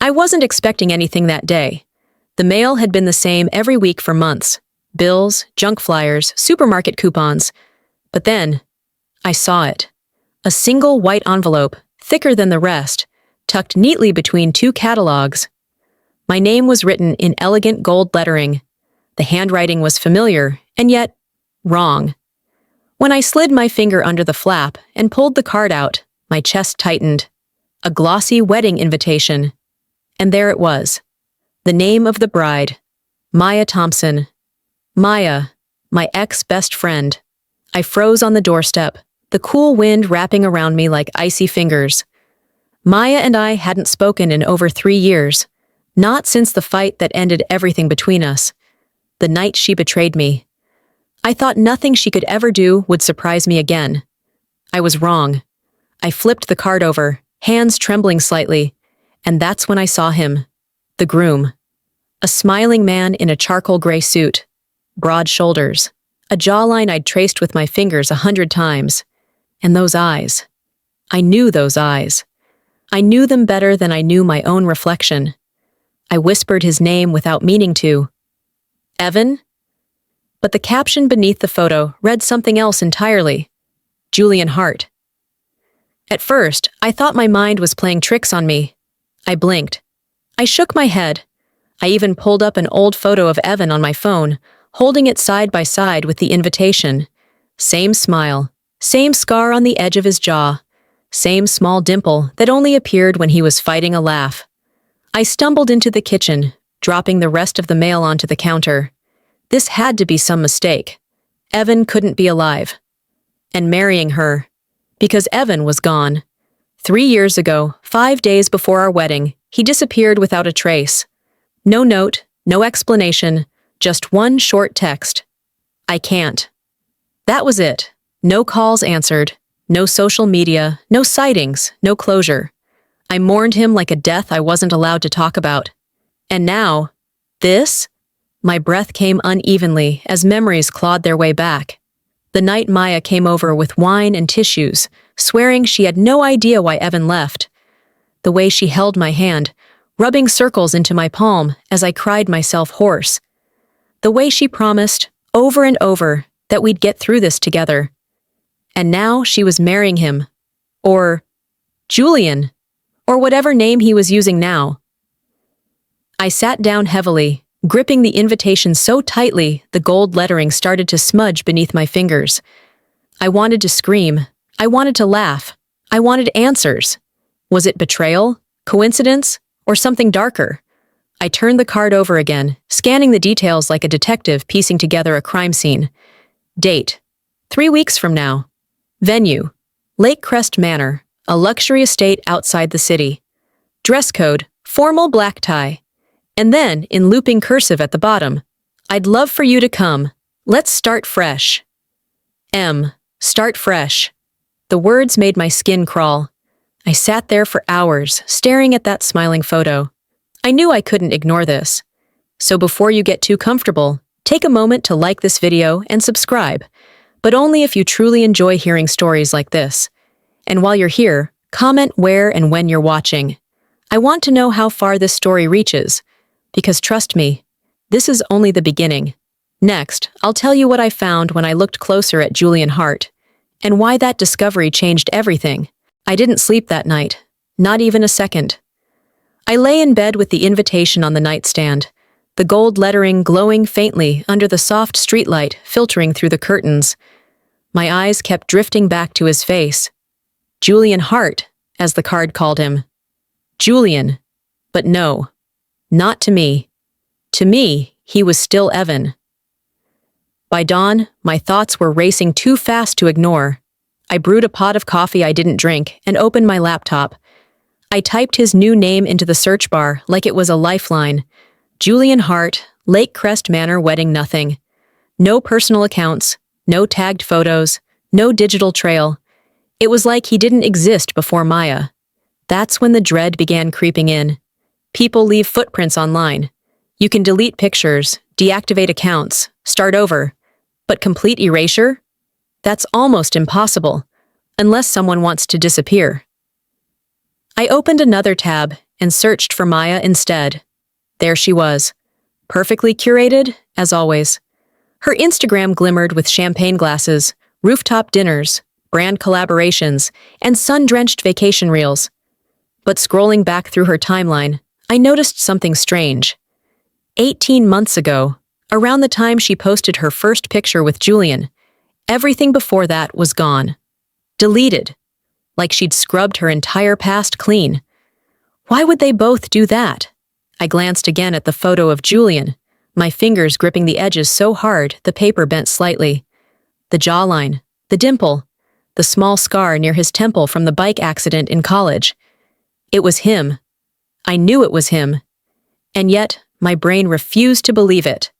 I wasn't expecting anything that day. The mail had been the same every week for months. Bills, junk flyers, supermarket coupons. But then, I saw it. A single white envelope, thicker than the rest, tucked neatly between two catalogs. My name was written in elegant gold lettering. The handwriting was familiar, and yet wrong. When I slid my finger under the flap and pulled the card out, my chest tightened. A glossy wedding invitation. And there it was. The name of the bride. Maya Thompson. Maya, my ex-best friend. I froze on the doorstep, the cool wind wrapping around me like icy fingers. Maya and I hadn't spoken in over 3 years. Not since the fight that ended everything between us. The night she betrayed me. I thought nothing she could ever do would surprise me again. I was wrong. I flipped the card over, hands trembling slightly, and that's when I saw him. The groom. A smiling man in a charcoal gray suit. Broad shoulders. A jawline I'd traced with my fingers 100 times. And those eyes. I knew those eyes. I knew them better than I knew my own reflection. I whispered his name without meaning to. Evan? But the caption beneath the photo read something else entirely. Julian Hart. At first, I thought my mind was playing tricks on me. I blinked. I shook my head. I even pulled up an old photo of Evan on my phone, holding it side by side with the invitation. Same smile, same scar on the edge of his jaw, same small dimple that only appeared when he was fighting a laugh. I stumbled into the kitchen, dropping the rest of the mail onto the counter. This had to be some mistake. Evan couldn't be alive. And marrying her. Because Evan was gone. 3 years ago, 5 days before our wedding, he disappeared without a trace. No note, no explanation, just one short text. I can't. That was it. No calls answered, no social media, no sightings, no closure. I mourned him like a death I wasn't allowed to talk about. And now, this? My breath came unevenly as memories clawed their way back. The night Maya came over with wine and tissues, swearing she had no idea why Evan left. The way she held my hand, rubbing circles into my palm as I cried myself hoarse. The way she promised, over and over, that we'd get through this together. And now she was marrying him. Or Julian. Or whatever name he was using now. I sat down heavily, gripping the invitation so tightly the gold lettering started to smudge beneath my fingers. I wanted to scream. I wanted to laugh. I wanted answers. Was it betrayal? Coincidence? Or something darker? I turned the card over again, scanning the details like a detective piecing together a crime scene. Date: 3 weeks from now. Venue: Lake Crest Manor, a luxury estate outside the city. Dress code: formal black tie. And then, in looping cursive at the bottom, I'd love for you to come. Let's start fresh. Start fresh. The words made my skin crawl. I sat there for hours, staring at that smiling photo. I knew I couldn't ignore this. So before you get too comfortable, take a moment to like this video and subscribe, but only if you truly enjoy hearing stories like this. And while you're here, comment where and when you're watching. I want to know how far this story reaches. Because trust me, this is only the beginning. Next, I'll tell you what I found when I looked closer at Julian Hart, and why that discovery changed everything. I didn't sleep that night, not even a second. I lay in bed with the invitation on the nightstand, the gold lettering glowing faintly under the soft streetlight filtering through the curtains. My eyes kept drifting back to his face. Julian Hart, as the card called him. Julian. But no. Not to me. To me, he was still Evan. By dawn, my thoughts were racing too fast to ignore. I brewed a pot of coffee I didn't drink and opened my laptop. I typed his new name into the search bar like it was a lifeline. Julian Hart, Lake Crest Manor wedding nothing. No personal accounts, no tagged photos, no digital trail. It was like he didn't exist before Maya. That's when the dread began creeping in. People leave footprints online. You can delete pictures, deactivate accounts, start over. But complete erasure? That's almost impossible, unless someone wants to disappear. I opened another tab, and searched for Maya instead. There she was, perfectly curated, as always. Her Instagram glimmered with champagne glasses, rooftop dinners, brand collaborations, and sun-drenched vacation reels. But scrolling back through her timeline, I noticed something strange. 18 months ago, around the time she posted her first picture with Julian, everything before that was gone. Deleted. Like she'd scrubbed her entire past clean. Why would they both do that? I glanced again at the photo of Julian, my fingers gripping the edges so hard the paper bent slightly. The jawline, the dimple, the small scar near his temple from the bike accident in college. It was him. I knew it was him. And yet, my brain refused to believe it.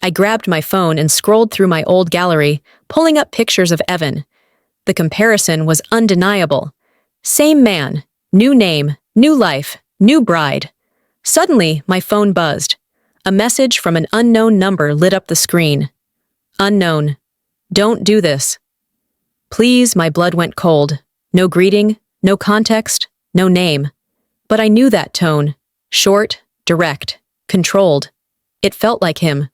I grabbed my phone and scrolled through my old gallery, pulling up pictures of Evan. The comparison was undeniable. Same man, new name, new life, new bride. Suddenly, my phone buzzed. A message from an unknown number lit up the screen. Unknown. Don't do this. Please, my blood went cold. No greeting, no context, no name. But I knew that tone. Short, direct, controlled. It felt like him.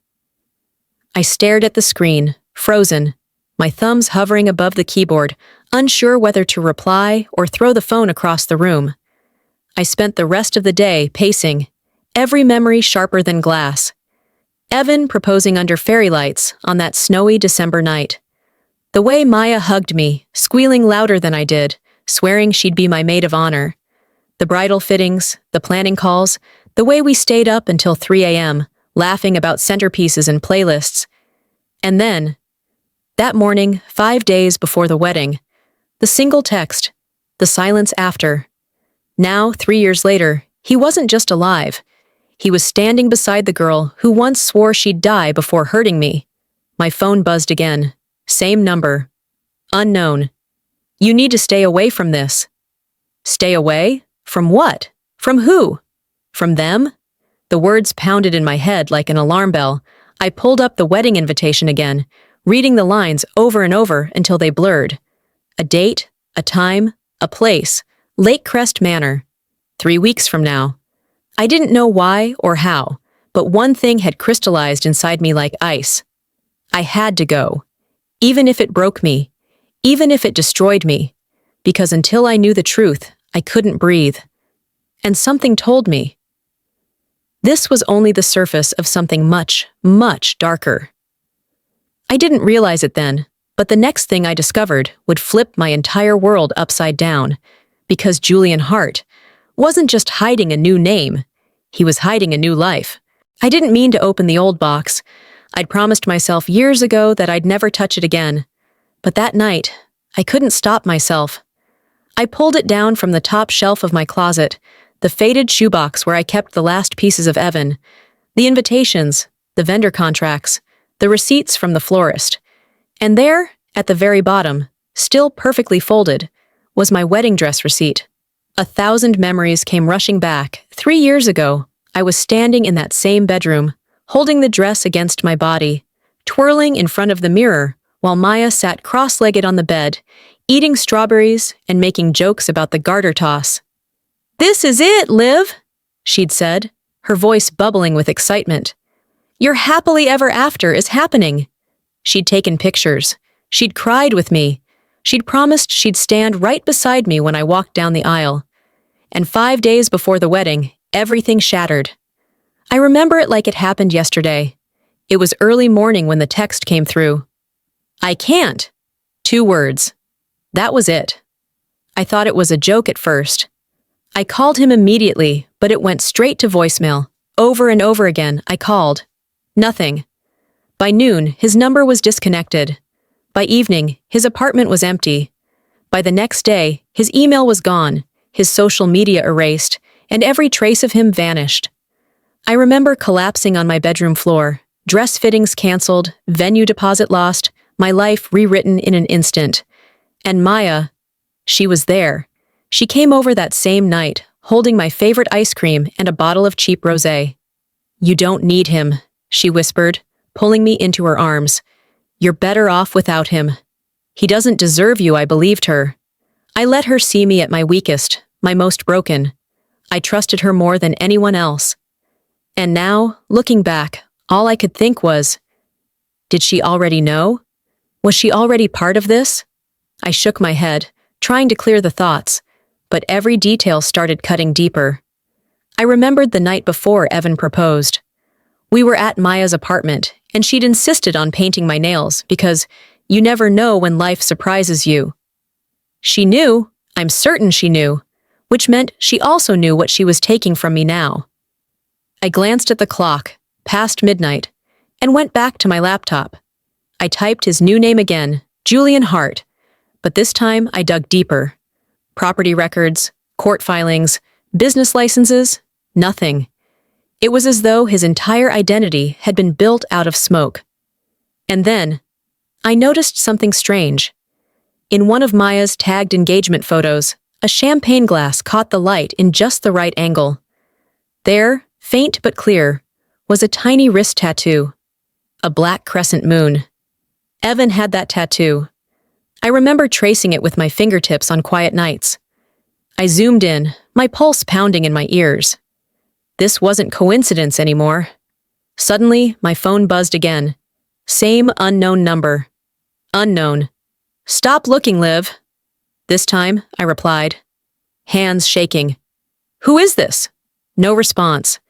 I stared at the screen, frozen, my thumbs hovering above the keyboard, unsure whether to reply or throw the phone across the room. I spent the rest of the day pacing, every memory sharper than glass. Evan proposing under fairy lights on that snowy December night. The way Maya hugged me, squealing louder than I did, swearing she'd be my maid of honor. The bridal fittings, the planning calls, the way we stayed up until 3 a.m., laughing about centerpieces and playlists. And then, that morning, 5 days before the wedding, the single text, the silence after. Now, 3 years later, he wasn't just alive. He was standing beside the girl who once swore she'd die before hurting me. My phone buzzed again. Same number. Unknown. You need to stay away from this. Stay away? From what? From who? From them? The words pounded in my head like an alarm bell. I pulled up the wedding invitation again, reading the lines over and over until they blurred. A date, a time, a place. Lake Crest Manor. 3 weeks from now. I didn't know why or how, but one thing had crystallized inside me like ice. I had to go. Even if it broke me. Even if it destroyed me. Because until I knew the truth, I couldn't breathe. And something told me. This was only the surface of something much, much darker. I didn't realize it then, but the next thing I discovered would flip my entire world upside down, because Julian Hart wasn't just hiding a new name, he was hiding a new life. I didn't mean to open the old box. I'd promised myself years ago that I'd never touch it again. But that night, I couldn't stop myself. I pulled it down from the top shelf of my closet, the faded shoebox where I kept the last pieces of Evan, the invitations, the vendor contracts, the receipts from the florist. And there, at the very bottom, still perfectly folded, was my wedding dress receipt. 1,000 memories came rushing back. 3 years ago, I was standing in that same bedroom, holding the dress against my body, twirling in front of the mirror, while Maya sat cross-legged on the bed, eating strawberries and making jokes about the garter toss. "This is it, Liv," she'd said, her voice bubbling with excitement. "Your happily ever after is happening." She'd taken pictures. She'd cried with me. She'd promised she'd stand right beside me when I walked down the aisle. And 5 days before the wedding, everything shattered. I remember it like it happened yesterday. It was early morning when the text came through. "I can't." 2 words. That was it. I thought it was a joke at first. I called him immediately, but it went straight to voicemail. Over and over again, I called. Nothing. By noon, his number was disconnected. By evening, his apartment was empty. By the next day, his email was gone, his social media erased, and every trace of him vanished. I remember collapsing on my bedroom floor, dress fittings canceled, venue deposit lost, my life rewritten in an instant. And Maya, she was there. She came over that same night, holding my favorite ice cream and a bottle of cheap rosé. "You don't need him," she whispered, pulling me into her arms. "You're better off without him. He doesn't deserve you," I believed her. I let her see me at my weakest, my most broken. I trusted her more than anyone else. And now, looking back, all I could think was, did she already know? Was she already part of this? I shook my head, trying to clear the thoughts, but every detail started cutting deeper. I remembered the night before Evan proposed. We were at Maya's apartment, and she'd insisted on painting my nails because you never know when life surprises you. She knew, I'm certain she knew, which meant she also knew what she was taking from me now. I glanced at the clock, past midnight, and went back to my laptop. I typed his new name again, Julian Hart, but this time I dug deeper. Property records, court filings, business licenses, nothing. It was as though his entire identity had been built out of smoke. And then, I noticed something strange. In one of Maya's tagged engagement photos, a champagne glass caught the light in just the right angle. There, faint but clear, was a tiny wrist tattoo. A black crescent moon. Evan had that tattoo. I remember tracing it with my fingertips on quiet nights. I zoomed in, my pulse pounding in my ears. This wasn't coincidence anymore. Suddenly, my phone buzzed again. Same unknown number. Unknown. Stop looking, Liv. This time, I replied. Hands shaking. Who is this? No response.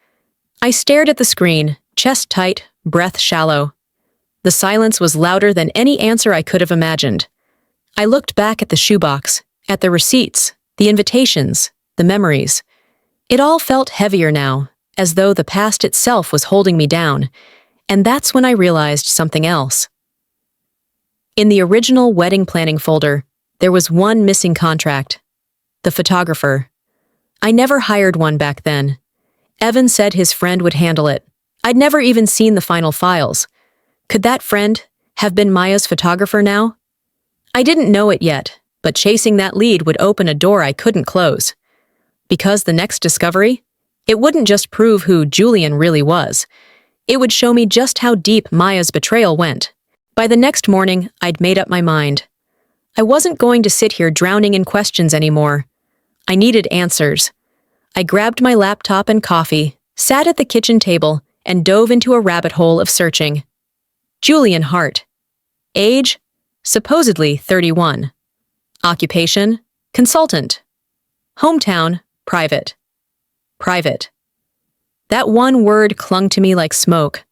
I stared at the screen, chest tight, breath shallow. The silence was louder than any answer I could have imagined. I looked back at the shoebox, at the receipts, the invitations, the memories. It all felt heavier now, as though the past itself was holding me down, and that's when I realized something else. In the original wedding planning folder, there was one missing contract. The photographer. I never hired one back then. Evan said his friend would handle it. I'd never even seen the final files. Could that friend have been Maya's photographer now? I didn't know it yet, but chasing that lead would open a door I couldn't close. Because the next discovery, it wouldn't just prove who Julian really was. It would show me just how deep Maya's betrayal went. By the next morning, I'd made up my mind. I wasn't going to sit here drowning in questions anymore. I needed answers. I grabbed my laptop and coffee, sat at the kitchen table, and dove into a rabbit hole of searching. Julian Hart. Age? Supposedly 31. Occupation? Consultant. Hometown? Private. Private. That one word clung to me like smoke.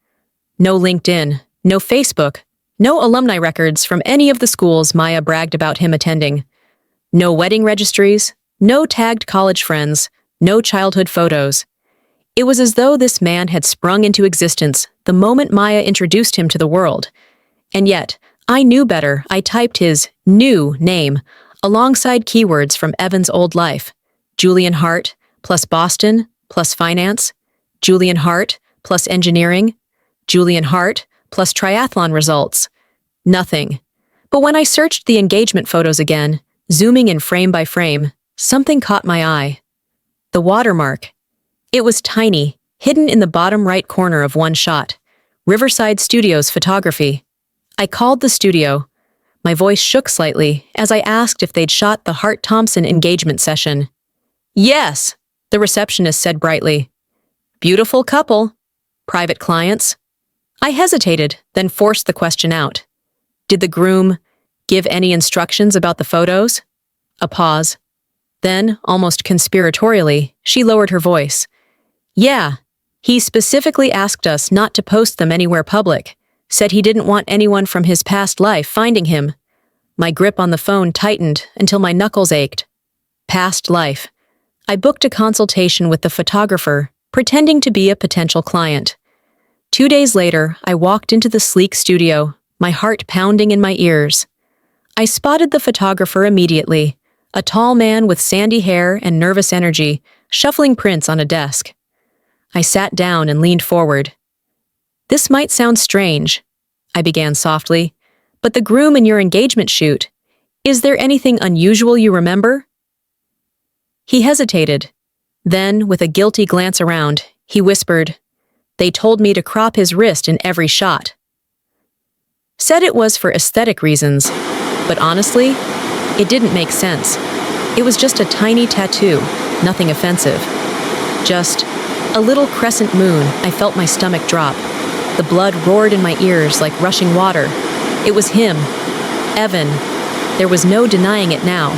No LinkedIn, no Facebook, no alumni records from any of the schools Maya bragged about him attending. No wedding registries, no tagged college friends, no childhood photos. It was as though this man had sprung into existence the moment Maya introduced him to the world. And yet, I knew better. I typed his new name alongside keywords from Evan's old life. Julian Hart plus Boston plus finance. Julian Hart plus engineering. Julian Hart plus triathlon results. Nothing. But when I searched the engagement photos again, zooming in frame by frame, something caught my eye. The watermark. It was tiny, hidden in the bottom right corner of one shot. Riverside Studios photography. I called the studio. My voice shook slightly as I asked if they'd shot the Hart-Thompson engagement session. Yes, the receptionist said brightly. Beautiful couple. Private clients. I hesitated, then forced the question out. Did the groom give any instructions about the photos? A pause. Then, almost conspiratorially, she lowered her voice. Yeah, he specifically asked us not to post them anywhere public, said he didn't want anyone from his past life finding him. My grip on the phone tightened until my knuckles ached. Past life. I booked a consultation with the photographer, pretending to be a potential client. 2 days later, I walked into the sleek studio, my heart pounding in my ears. I spotted the photographer immediately, a tall man with sandy hair and nervous energy, shuffling prints on a desk. I sat down and leaned forward. This might sound strange, I began softly, but the groom in your engagement shoot, is there anything unusual you remember? He hesitated. Then, with a guilty glance around, he whispered, They told me to crop his wrist in every shot. Said it was for aesthetic reasons, but honestly, it didn't make sense. It was just a tiny tattoo, nothing offensive. Just a little crescent moon. I felt my stomach drop. The blood roared in my ears like rushing water. It was him. Evan. There was no denying it now.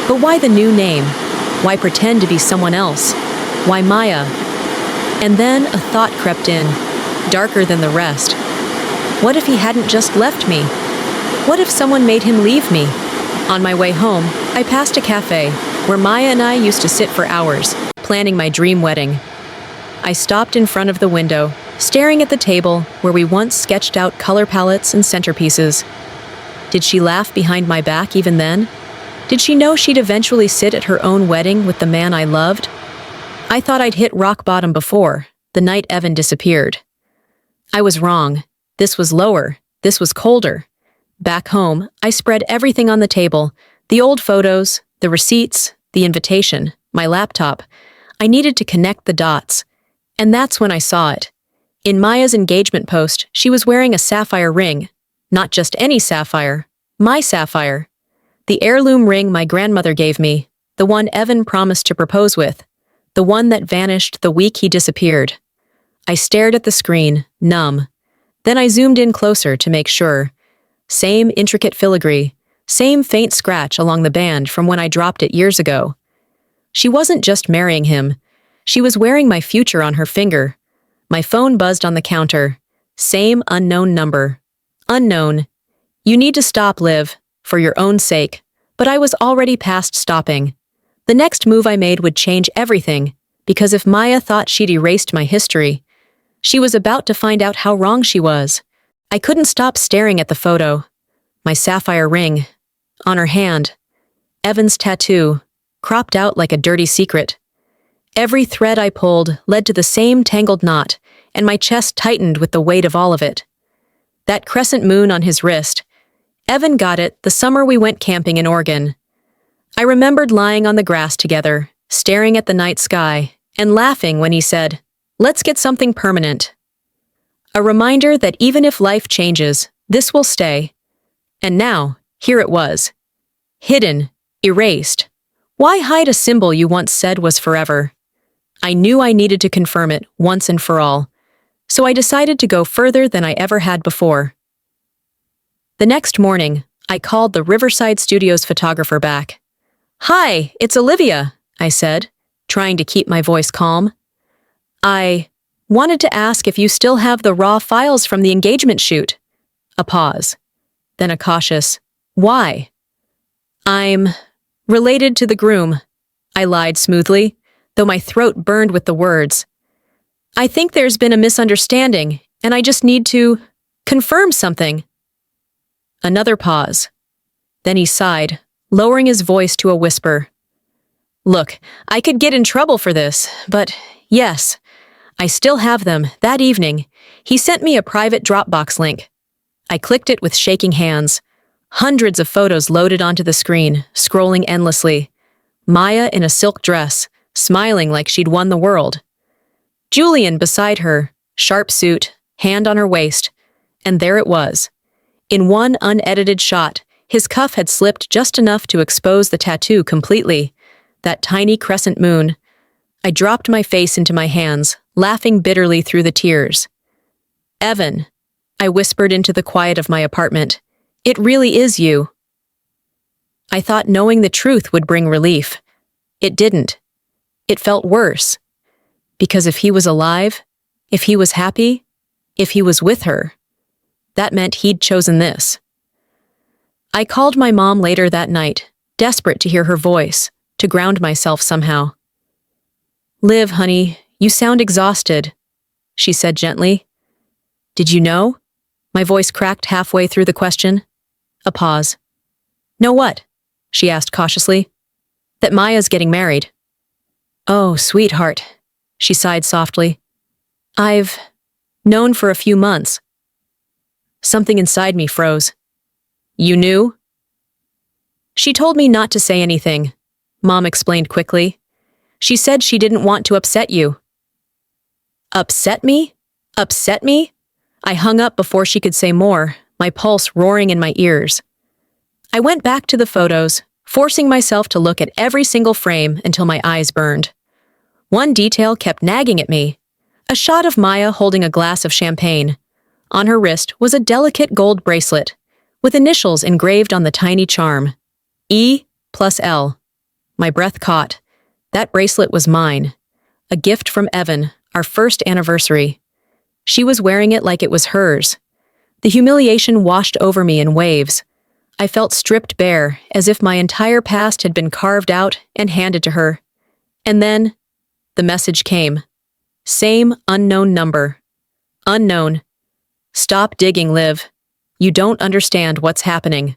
But why the new name? Why pretend to be someone else? Why Maya? And then a thought crept in, darker than the rest. What if he hadn't just left me? What if someone made him leave me? On my way home, I passed a cafe where Maya and I used to sit for hours, planning my dream wedding. I stopped in front of the window, staring at the table where we once sketched out color palettes and centerpieces. Did she laugh behind my back even then? Did she know she'd eventually sit at her own wedding with the man I loved? I thought I'd hit rock bottom before, the night Evan disappeared. I was wrong. This was lower. This was colder. Back home, I spread everything on the table, the old photos, the receipts, the invitation, my laptop. I needed to connect the dots. And that's when I saw it. In Maya's engagement post, she was wearing a sapphire ring. Not just any sapphire, my sapphire. The heirloom ring my grandmother gave me, the one Evan promised to propose with, the one that vanished the week he disappeared. I stared at the screen, numb. Then I zoomed in closer to make sure. Same intricate filigree, same faint scratch along the band from when I dropped it years ago. She wasn't just marrying him. She was wearing my future on her finger. My phone buzzed on the counter. Same unknown number. Unknown. You need to stop, Liv, for your own sake. But I was already past stopping. The next move I made would change everything, because if Maya thought she'd erased my history, she was about to find out how wrong she was. I couldn't stop staring at the photo. My sapphire ring. On her hand. Evan's tattoo, cropped out like a dirty secret. Every thread I pulled led to the same tangled knot, and my chest tightened with the weight of all of it. That crescent moon on his wrist. Evan got it the summer we went camping in Oregon. I remembered lying on the grass together, staring at the night sky, and laughing when he said, "Let's get something permanent." A reminder that even if life changes, this will stay. And now, here it was. Hidden, erased. Why hide a symbol you once said was forever? I knew I needed to confirm it once and for all, so I decided to go further than I ever had before. The next morning, I called the Riverside Studios photographer back. "Hi, it's Olivia," I said, trying to keep my voice calm. "I wanted to ask if you still have the raw files from the engagement shoot." A pause. Then a cautious, "Why?" "I'm related to the groom," I lied smoothly, though my throat burned with the words. "I think there's been a misunderstanding, and I just need to confirm something." Another pause. Then he sighed, lowering his voice to a whisper. "Look, I could get in trouble for this, but yes, I still have them. That evening, he sent me a private Dropbox link. I clicked it with shaking hands. Hundreds of photos loaded onto the screen, scrolling endlessly. Maya in a silk dress, smiling like she'd won the world. Julian beside her, sharp suit, hand on her waist. And there it was. In one unedited shot, his cuff had slipped just enough to expose the tattoo completely. That tiny crescent moon. I dropped my face into my hands, laughing bitterly through the tears. "Evan," I whispered into the quiet of my apartment, "it really is you." I thought knowing the truth would bring relief. It didn't. It felt worse. Because if he was alive, if he was happy, if he was with her, that meant he'd chosen this. I called my mom later that night, desperate to hear her voice, to ground myself somehow. "Liv, honey, you sound exhausted," she said gently. "Did you know?" My voice cracked halfway through the question. A pause. "Know what?" she asked cautiously. "That Maya's getting married." "Oh, sweetheart," she sighed softly. "I've known for a few months." Something inside me froze. "You knew?" "She told me not to say anything," Mom explained quickly. "She said she didn't want to upset you." Upset me? Upset me? I hung up before she could say more, my pulse roaring in my ears. I went back to the photos, forcing myself to look at every single frame until my eyes burned. One detail kept nagging at me. A shot of Maya holding a glass of champagne. On her wrist was a delicate gold bracelet, with initials engraved on the tiny charm. E+L. My breath caught. That bracelet was mine. A gift from Evan, our first anniversary. She was wearing it like it was hers. The humiliation washed over me in waves. I felt stripped bare, as if my entire past had been carved out and handed to her. And then, the message came. Same unknown number. Unknown. Stop digging, Liv. You don't understand what's happening.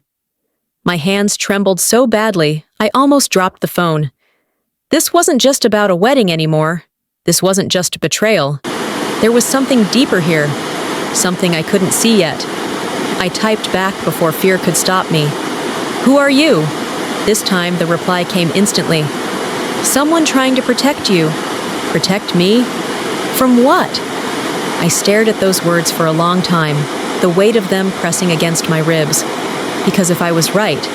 My hands trembled so badly, I almost dropped the phone. This wasn't just about a wedding anymore. This wasn't just betrayal. There was something deeper here, something I couldn't see yet. I typed back before fear could stop me. Who are you? This time the reply came instantly. Someone trying to protect you. Protect me? From what? I stared at those words for a long time, the weight of them pressing against my ribs. Because if I was right,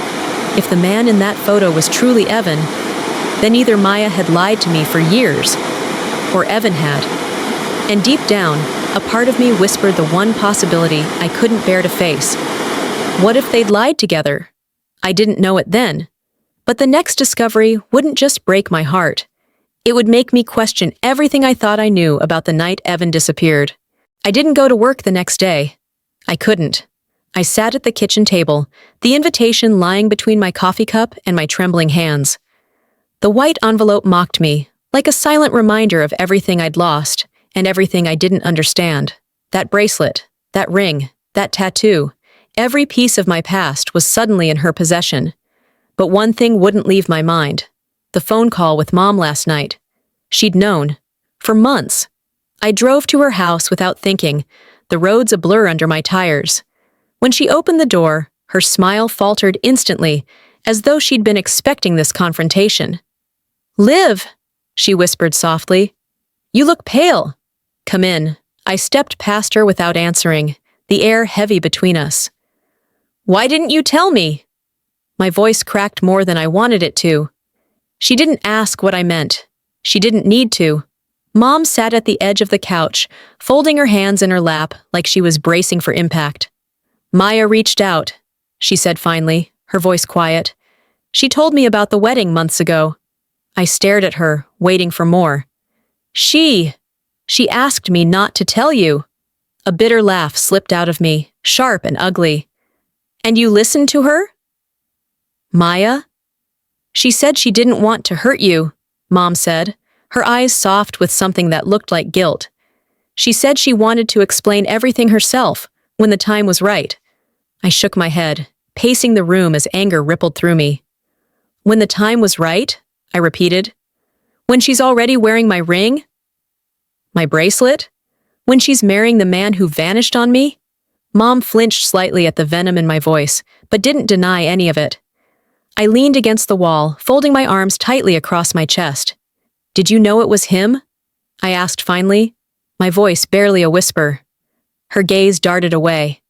if the man in that photo was truly Evan, then either Maya had lied to me for years, or Evan had. And deep down, a part of me whispered the one possibility I couldn't bear to face. What if they'd lied together? I didn't know it then. But the next discovery wouldn't just break my heart. It would make me question everything I thought I knew about the night Evan disappeared. I didn't go to work the next day. I couldn't. I sat at the kitchen table, the invitation lying between my coffee cup and my trembling hands. The white envelope mocked me, like a silent reminder of everything I'd lost and everything I didn't understand. That bracelet, that ring, that tattoo, every piece of my past was suddenly in her possession. But one thing wouldn't leave my mind. The phone call with Mom last night. She'd known. For months. I drove to her house without thinking, the roads a blur under my tires. When she opened the door, her smile faltered instantly, as though she'd been expecting this confrontation. Liv, she whispered softly. You look pale. Come in. I stepped past her without answering, the air heavy between us. Why didn't you tell me? My voice cracked more than I wanted it to. She didn't ask what I meant. She didn't need to. Mom sat at the edge of the couch, folding her hands in her lap like she was bracing for impact. Maya reached out, she said finally, her voice quiet. She told me about the wedding months ago. I stared at her, waiting for more. She asked me not to tell you. A bitter laugh slipped out of me, sharp and ugly. And you listened to her? Maya? She said she didn't want to hurt you, Mom said, her eyes soft with something that looked like guilt. She said she wanted to explain everything herself, when the time was right. I shook my head, pacing the room as anger rippled through me. When the time was right? I repeated. When she's already wearing my ring? My bracelet? When she's marrying the man who vanished on me? Mom flinched slightly at the venom in my voice, but didn't deny any of it. I leaned against the wall, folding my arms tightly across my chest. Did you know it was him? I asked finally, my voice barely a whisper. Her gaze darted away.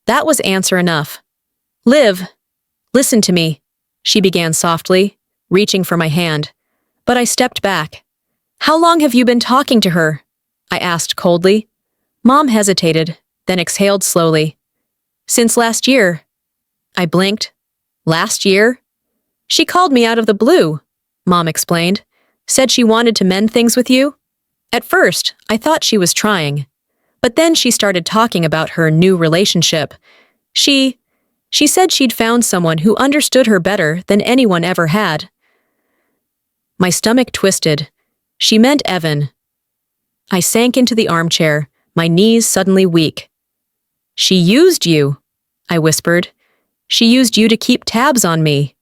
That was answer enough. Liv, listen to me, she began softly, reaching for my hand. But I stepped back. How long have you been talking to her? I asked coldly. Mom hesitated, then exhaled slowly. Since last year. I blinked. Last year? She called me out of the blue, Mom explained. Said she wanted to mend things with you. At first, I thought she was trying. But then she started talking about her new relationship. She said she'd found someone who understood her better than anyone ever had. My stomach twisted. She meant Evan. I sank into the armchair, my knees suddenly weak. She used you, I whispered. She used you to keep tabs on me.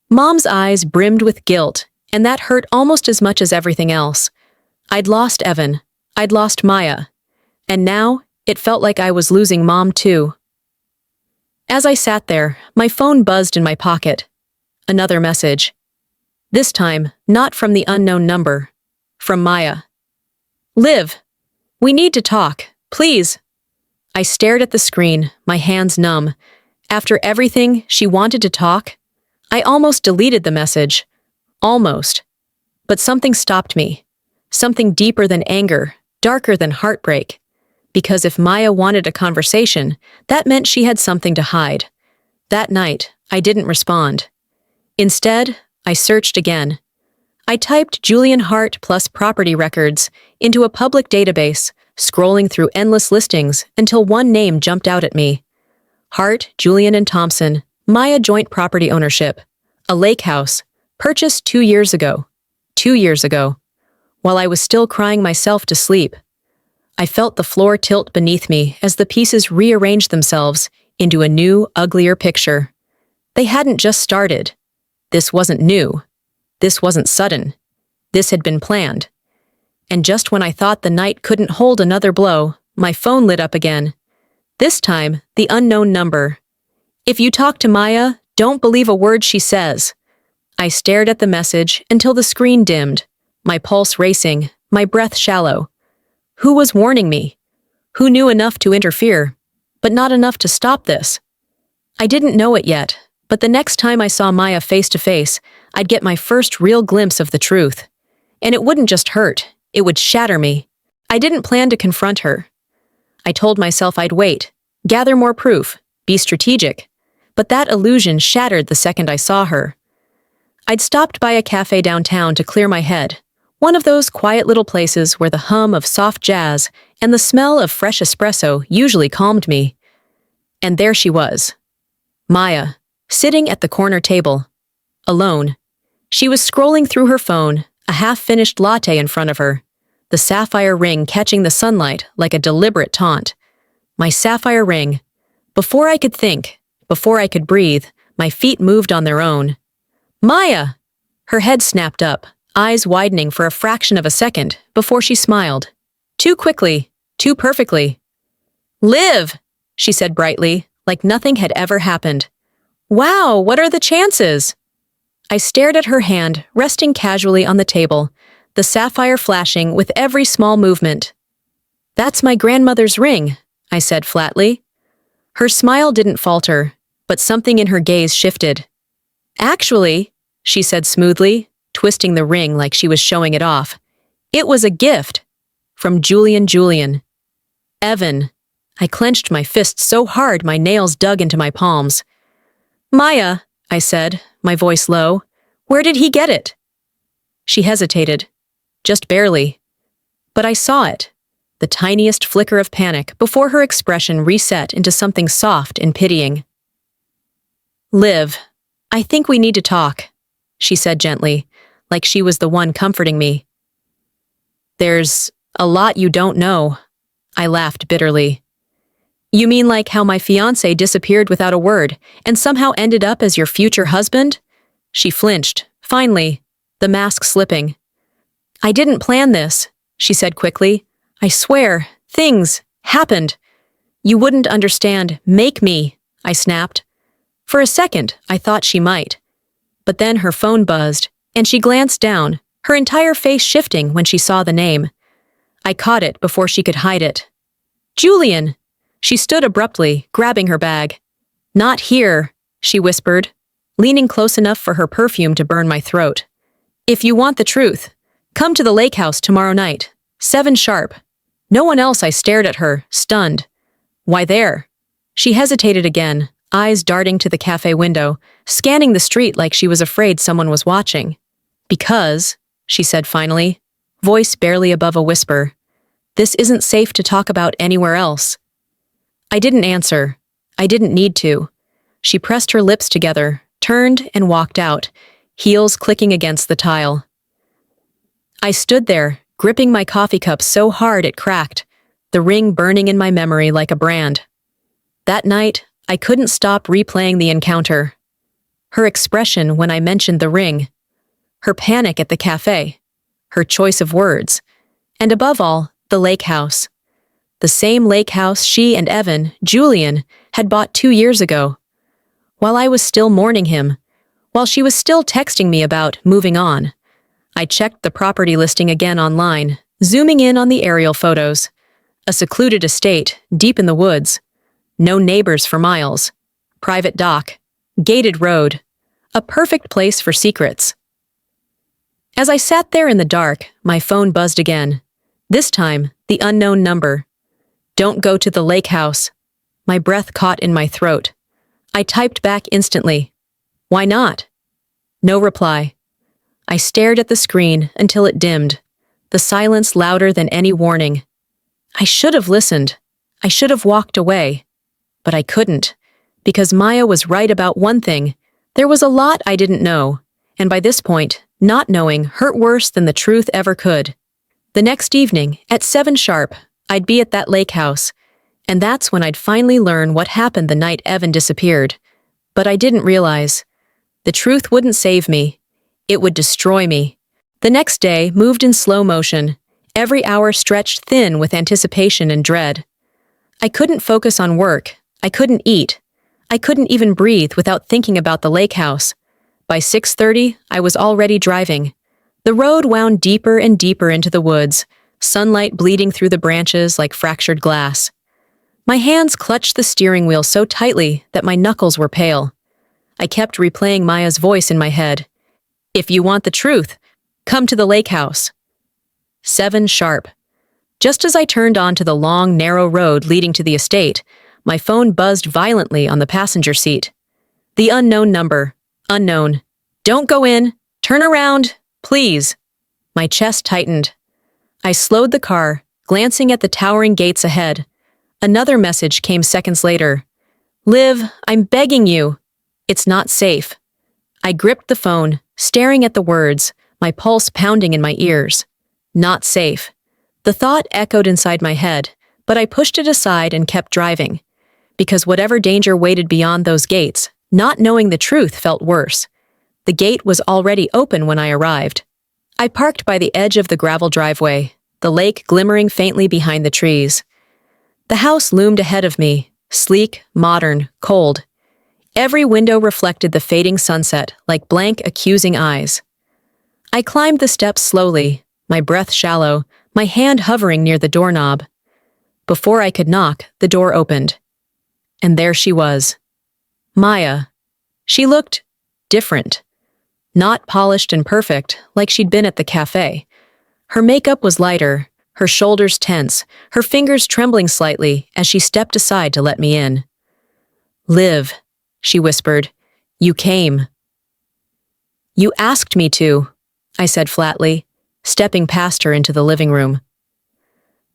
Mom's eyes brimmed with guilt, and that hurt almost as much as everything else. I'd lost Evan. I'd lost Maya. And now, it felt like I was losing Mom too. As I sat there, my phone buzzed in my pocket. Another message. This time, not from the unknown number. From Maya. Liv, we need to talk, please. I stared at the screen, my hands numb. After everything, she wanted to talk? I almost deleted the message. Almost. But something stopped me. Something deeper than anger, darker than heartbreak. Because if Maya wanted a conversation, that meant she had something to hide. That night, I didn't respond. Instead, I searched again. I typed Julian Hart plus property records into a public database, scrolling through endless listings until one name jumped out at me. Hart, Julian and Thompson, Maya joint property ownership. A lake house, purchased 2 years ago. 2 years ago. While I was still crying myself to sleep. I felt the floor tilt beneath me as the pieces rearranged themselves into a new, uglier picture. They hadn't just started. This wasn't new. This wasn't sudden. This had been planned. And just when I thought the night couldn't hold another blow, my phone lit up again. This time, the unknown number. If you talk to Maya, don't believe a word she says. I stared at the message until the screen dimmed, my pulse racing, my breath shallow. Who was warning me? Who knew enough to interfere, but not enough to stop this? I didn't know it yet, but the next time I saw Maya face to face, I'd get my first real glimpse of the truth. And it wouldn't just hurt, it would shatter me. I didn't plan to confront her. I told myself I'd wait, gather more proof, be strategic. But that illusion shattered the second I saw her. I'd stopped by a cafe downtown to clear my head, one of those quiet little places where the hum of soft jazz and the smell of fresh espresso usually calmed me. And there she was. Maya, sitting at the corner table. Alone. She was scrolling through her phone, a half-finished latte in front of her, the sapphire ring catching the sunlight like a deliberate taunt. My sapphire ring. Before I could think, before I could breathe, my feet moved on their own. Maya! Her head snapped up, eyes widening for a fraction of a second before she smiled. Too quickly, too perfectly. Liv! She said brightly, like nothing had ever happened. Wow, what are the chances? I stared at her hand, resting casually on the table, the sapphire flashing with every small movement. That's my grandmother's ring, I said flatly. Her smile didn't falter, but something in her gaze shifted. Actually, she said smoothly, twisting the ring like she was showing it off, it was a gift. From Julian. Evan. I clenched my fist so hard my nails dug into my palms. Maya, I said, my voice low, where did he get it? She hesitated. Just barely. But I saw it. The tiniest flicker of panic before her expression reset into something soft and pitying. Liv, I think we need to talk, she said gently, like she was the one comforting me. There's a lot you don't know, I laughed bitterly. You mean like how my fiancé disappeared without a word and somehow ended up as your future husband? She flinched, finally, the mask slipping. I didn't plan this, she said quickly. I swear, things happened. You wouldn't understand, make me, I snapped. For a second, I thought she might. But then her phone buzzed, and she glanced down, her entire face shifting when she saw the name. I caught it before she could hide it. Julian! She stood abruptly, grabbing her bag. Not here, she whispered, leaning close enough for her perfume to burn my throat. If you want the truth, come to the lake house tomorrow night, 7 sharp. No one else. I stared at her, stunned. Why there? She hesitated again, eyes darting to the cafe window, scanning the street like she was afraid someone was watching. Because, she said finally, voice barely above a whisper, this isn't safe to talk about anywhere else. I didn't answer. I didn't need to. She pressed her lips together, turned and walked out, heels clicking against the tile. I stood there, gripping my coffee cup so hard it cracked, the ring burning in my memory like a brand. That night, I couldn't stop replaying the encounter. Her expression when I mentioned the ring, her panic at the cafe, her choice of words, and above all, the lake house. The same lake house she and Evan, Julian, had bought 2 years ago. While I was still mourning him, while she was still texting me about moving on, I checked the property listing again online, zooming in on the aerial photos. A secluded estate, deep in the woods. No neighbors for miles. Private dock. Gated road. A perfect place for secrets. As I sat there in the dark, my phone buzzed again. This time, the unknown number. "Don't go to the lake house." My breath caught in my throat. I typed back instantly. "Why not?" No reply. I stared at the screen until it dimmed, the silence louder than any warning. I should have listened. I should have walked away. But I couldn't, because Maya was right about one thing. There was a lot I didn't know, and by this point, not knowing hurt worse than the truth ever could. The next evening, at 7 sharp, I'd be at that lake house, and that's when I'd finally learn what happened the night Evan disappeared. But I didn't realize. The truth wouldn't save me. It would destroy me. The next day moved in slow motion, every hour stretched thin with anticipation and dread. I couldn't focus on work. I couldn't eat. I couldn't even breathe without thinking about the lake house. By 6:30, I was already driving. The road wound deeper and deeper into the woods, sunlight bleeding through the branches like fractured glass. My hands clutched the steering wheel so tightly that my knuckles were pale. I kept replaying Maya's voice in my head. "If you want the truth, come to the lake house." 7 sharp. Just as I turned onto the long, narrow road leading to the estate, my phone buzzed violently on the passenger seat. The unknown number. Unknown. "Don't go in. Turn around. Please." My chest tightened. I slowed the car, glancing at the towering gates ahead. Another message came seconds later. "Liv, I'm begging you. It's not safe." I gripped the phone, staring at the words, my pulse pounding in my ears. Not safe. The thought echoed inside my head, but I pushed it aside and kept driving. Because whatever danger waited beyond those gates, not knowing the truth felt worse. The gate was already open when I arrived. I parked by the edge of the gravel driveway, the lake glimmering faintly behind the trees. The house loomed ahead of me, sleek, modern, cold. Every window reflected the fading sunset like blank, accusing eyes. I climbed the steps slowly, my breath shallow, my hand hovering near the doorknob. Before I could knock, the door opened. And there she was. Maya. She looked different. Not polished and perfect, like she'd been at the cafe. Her makeup was lighter, her shoulders tense, her fingers trembling slightly as she stepped aside to let me in. "Liv," she whispered. "You came." "You asked me to," I said flatly, stepping past her into the living room.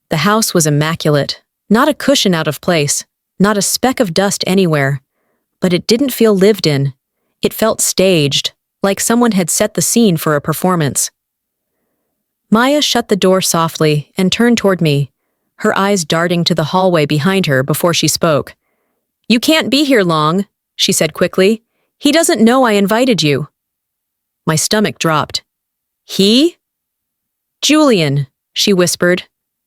The house was immaculate, not a cushion out of place, not a speck of dust anywhere. But it didn't feel lived in. It felt staged, like someone had set the scene for a performance. Maya shut the door softly and turned toward me, her eyes darting to the hallway behind her before she spoke. "You can't be here long," she said quickly. "He doesn't know I invited you." My stomach dropped. "He?" "Julian," she whispered,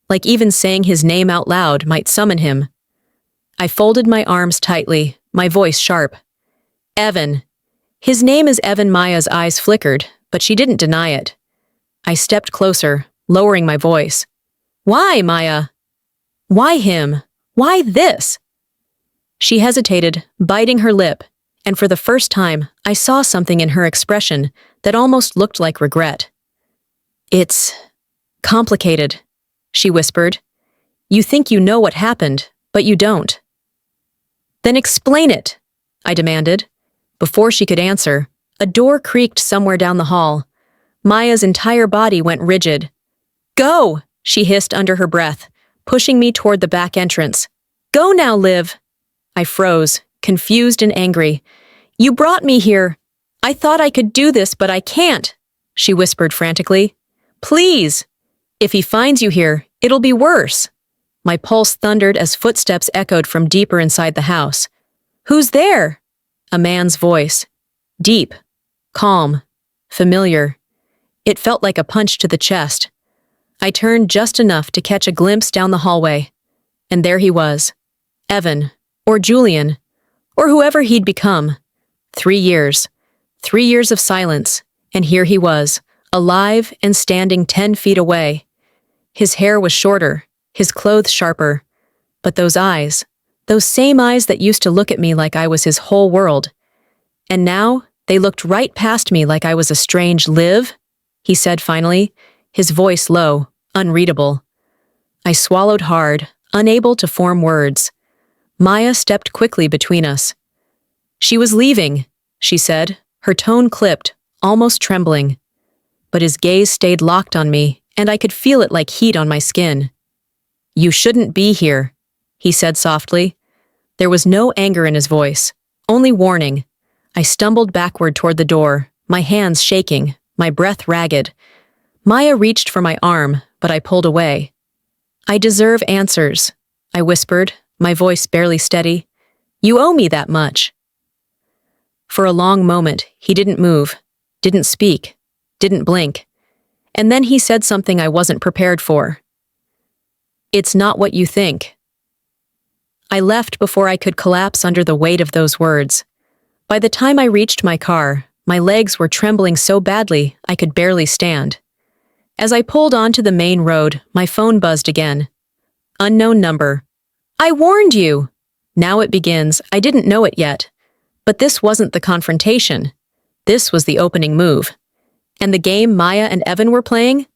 like even saying his name out loud might summon him. I folded my arms tightly, my voice sharp. "Evan." His name is Evan. Maya's eyes flickered, but she didn't deny it. I stepped closer, lowering my voice. "Why, Maya? Why him? Why this?" She hesitated, biting her lip, and for the first time, I saw something in her expression that almost looked like regret. "It's complicated," she whispered. "You think you know what happened, but you don't." "Then explain it," I demanded. Before she could answer, a door creaked somewhere down the hall. Maya's entire body went rigid. "Go!" she hissed under her breath, pushing me toward the back entrance. "Go now, Liv." I froze, confused and angry. "You brought me here. I thought I could do this, but I can't," she whispered frantically. "Please. If he finds you here, it'll be worse." My pulse thundered as footsteps echoed from deeper inside the house. "Who's there?" A man's voice. Deep, calm, familiar. It felt like a punch to the chest. I turned just enough to catch a glimpse down the hallway. And there he was. Evan, or Julian, or whoever he'd become. 3 years. 3 years of silence, and here he was, alive and standing 10 feet away. His hair was shorter, his clothes sharper, but those eyes, those same eyes that used to look at me like I was his whole world. And now, they looked right past me like I was a strange Liv. he said finally, his voice low, unreadable. I swallowed hard, unable to form words. Maya stepped quickly between us. She was leaving, she said, her tone clipped, almost trembling. But his gaze stayed locked on me, and I could feel it like heat on my skin. You shouldn't be here, he said softly. There was no anger in his voice, only warning. I stumbled backward toward the door, my hands shaking, my breath ragged. Maya reached for my arm, but I pulled away. I deserve answers, I whispered, my voice barely steady. You owe me that much. For a long moment, he didn't move, didn't speak, didn't blink. And then he said something I wasn't prepared for. It's not what you think. I left before I could collapse under the weight of those words. By the time I reached my car, my legs were trembling so badly I could barely stand. As I pulled onto the main road, my phone buzzed again. Unknown number. I warned you! Now it begins. I didn't know it yet. But this wasn't the confrontation. This was the opening move. And the game Maya and Evan were playing?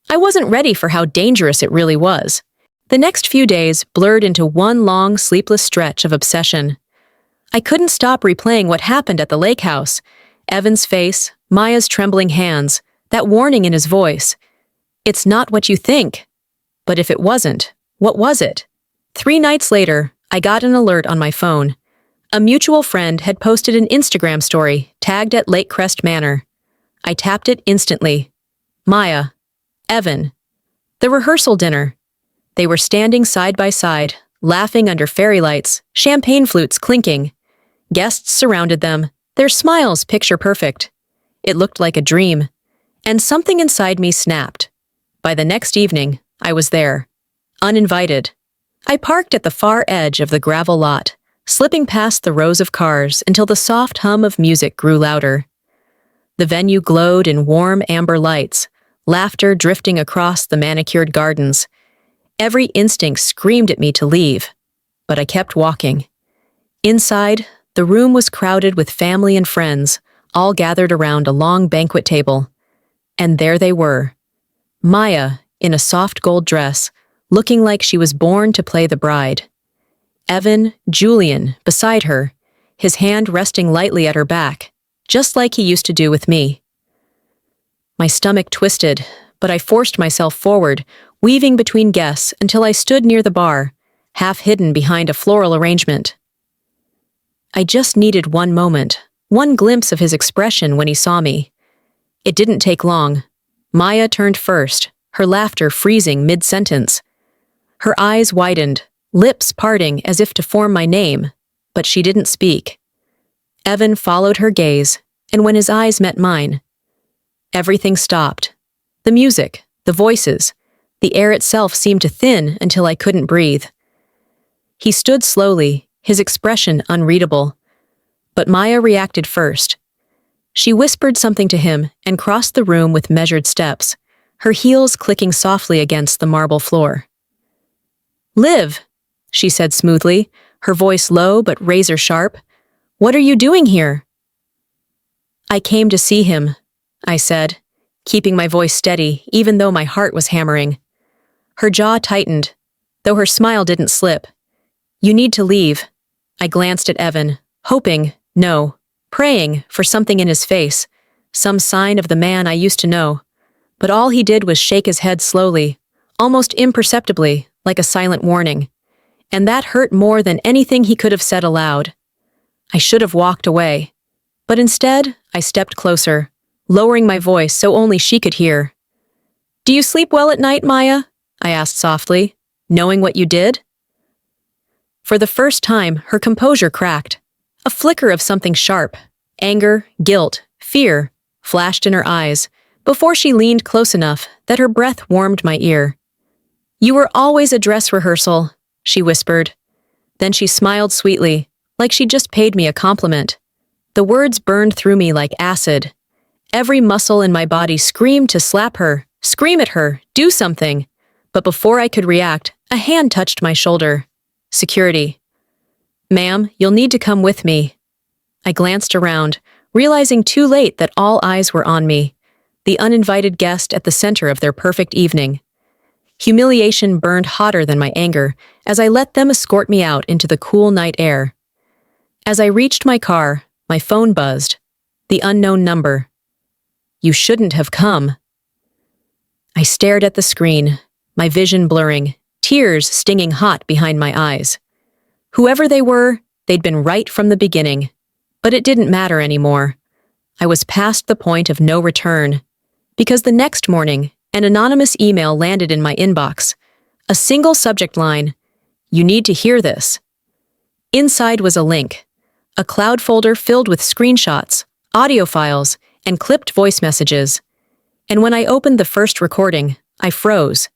I wasn't ready for how dangerous it really was. The next few days blurred into one long, sleepless stretch of obsession. I couldn't stop replaying what happened at the lake house. Evan's face, Maya's trembling hands, that warning in his voice. It's not what you think. But if it wasn't, what was it? 3 nights later, I got an alert on my phone. A mutual friend had posted an Instagram story tagged at Lake Crest Manor. I tapped it instantly. Maya. Evan. The rehearsal dinner. They were standing side by side, laughing under fairy lights, champagne flutes clinking. Guests surrounded them, their smiles picture perfect. It looked like a dream. And something inside me snapped. By the next evening, I was there. Uninvited. I parked at the far edge of the gravel lot, slipping past the rows of cars until the soft hum of music grew louder. The venue glowed in warm amber lights, laughter drifting across the manicured gardens. Every instinct screamed at me to leave, but I kept walking. Inside, the room was crowded with family and friends, all gathered around a long banquet table. And there they were. Maya, in a soft gold dress, looking like she was born to play the bride. Evan, Julian, beside her, his hand resting lightly at her back, just like he used to do with me. My stomach twisted, but I forced myself forward, weaving between guests until I stood near the bar, half hidden behind a floral arrangement. I just needed one moment, one glimpse of his expression when he saw me. It didn't take long. Maya turned first, her laughter freezing mid-sentence. Her eyes widened, lips parting as if to form my name, but she didn't speak. Evan followed her gaze, and when his eyes met mine, everything stopped. The music, the voices, the air itself seemed to thin until I couldn't breathe. He stood slowly, his expression unreadable. But Maya reacted first. She whispered something to him and crossed the room with measured steps, her heels clicking softly against the marble floor. Liv, she said smoothly, her voice low but razor sharp. What are you doing here? I came to see him, I said, keeping my voice steady even though my heart was hammering. Her jaw tightened, though her smile didn't slip. You need to leave. I glanced at Evan, hoping, no, praying for something in his face, some sign of the man I used to know. But all he did was shake his head slowly, almost imperceptibly, like a silent warning. And that hurt more than anything he could have said aloud. I should have walked away. But instead, I stepped closer, lowering my voice so only she could hear. Do you sleep well at night, Maya? I asked softly, knowing what you did. For the first time, her composure cracked. A flicker of something sharp, anger, guilt, fear, flashed in her eyes, before she leaned close enough that her breath warmed my ear. You were always a dress rehearsal, she whispered. Then she smiled sweetly, like she'd just paid me a compliment. The words burned through me like acid. Every muscle in my body screamed to slap her, scream at her, do something. But before I could react, a hand touched my shoulder. Security. Ma'am, you'll need to come with me. I glanced around, realizing too late that all eyes were on me. the uninvited guest at the center of their perfect evening. Humiliation burned hotter than my anger as I let them escort me out into the cool night air. As I reached my car, my phone buzzed. The unknown number. "You shouldn't have come." I stared at the screen, my vision blurring, tears stinging hot behind my eyes. Whoever they were, they'd been right from the beginning. But it didn't matter anymore. I was past the point of no return. Because the next morning, an anonymous email landed in my inbox. A single subject line, "You need to hear this." Inside was a link. A cloud folder filled with screenshots, audio files, and clipped voice messages. And when I opened the first recording, I froze.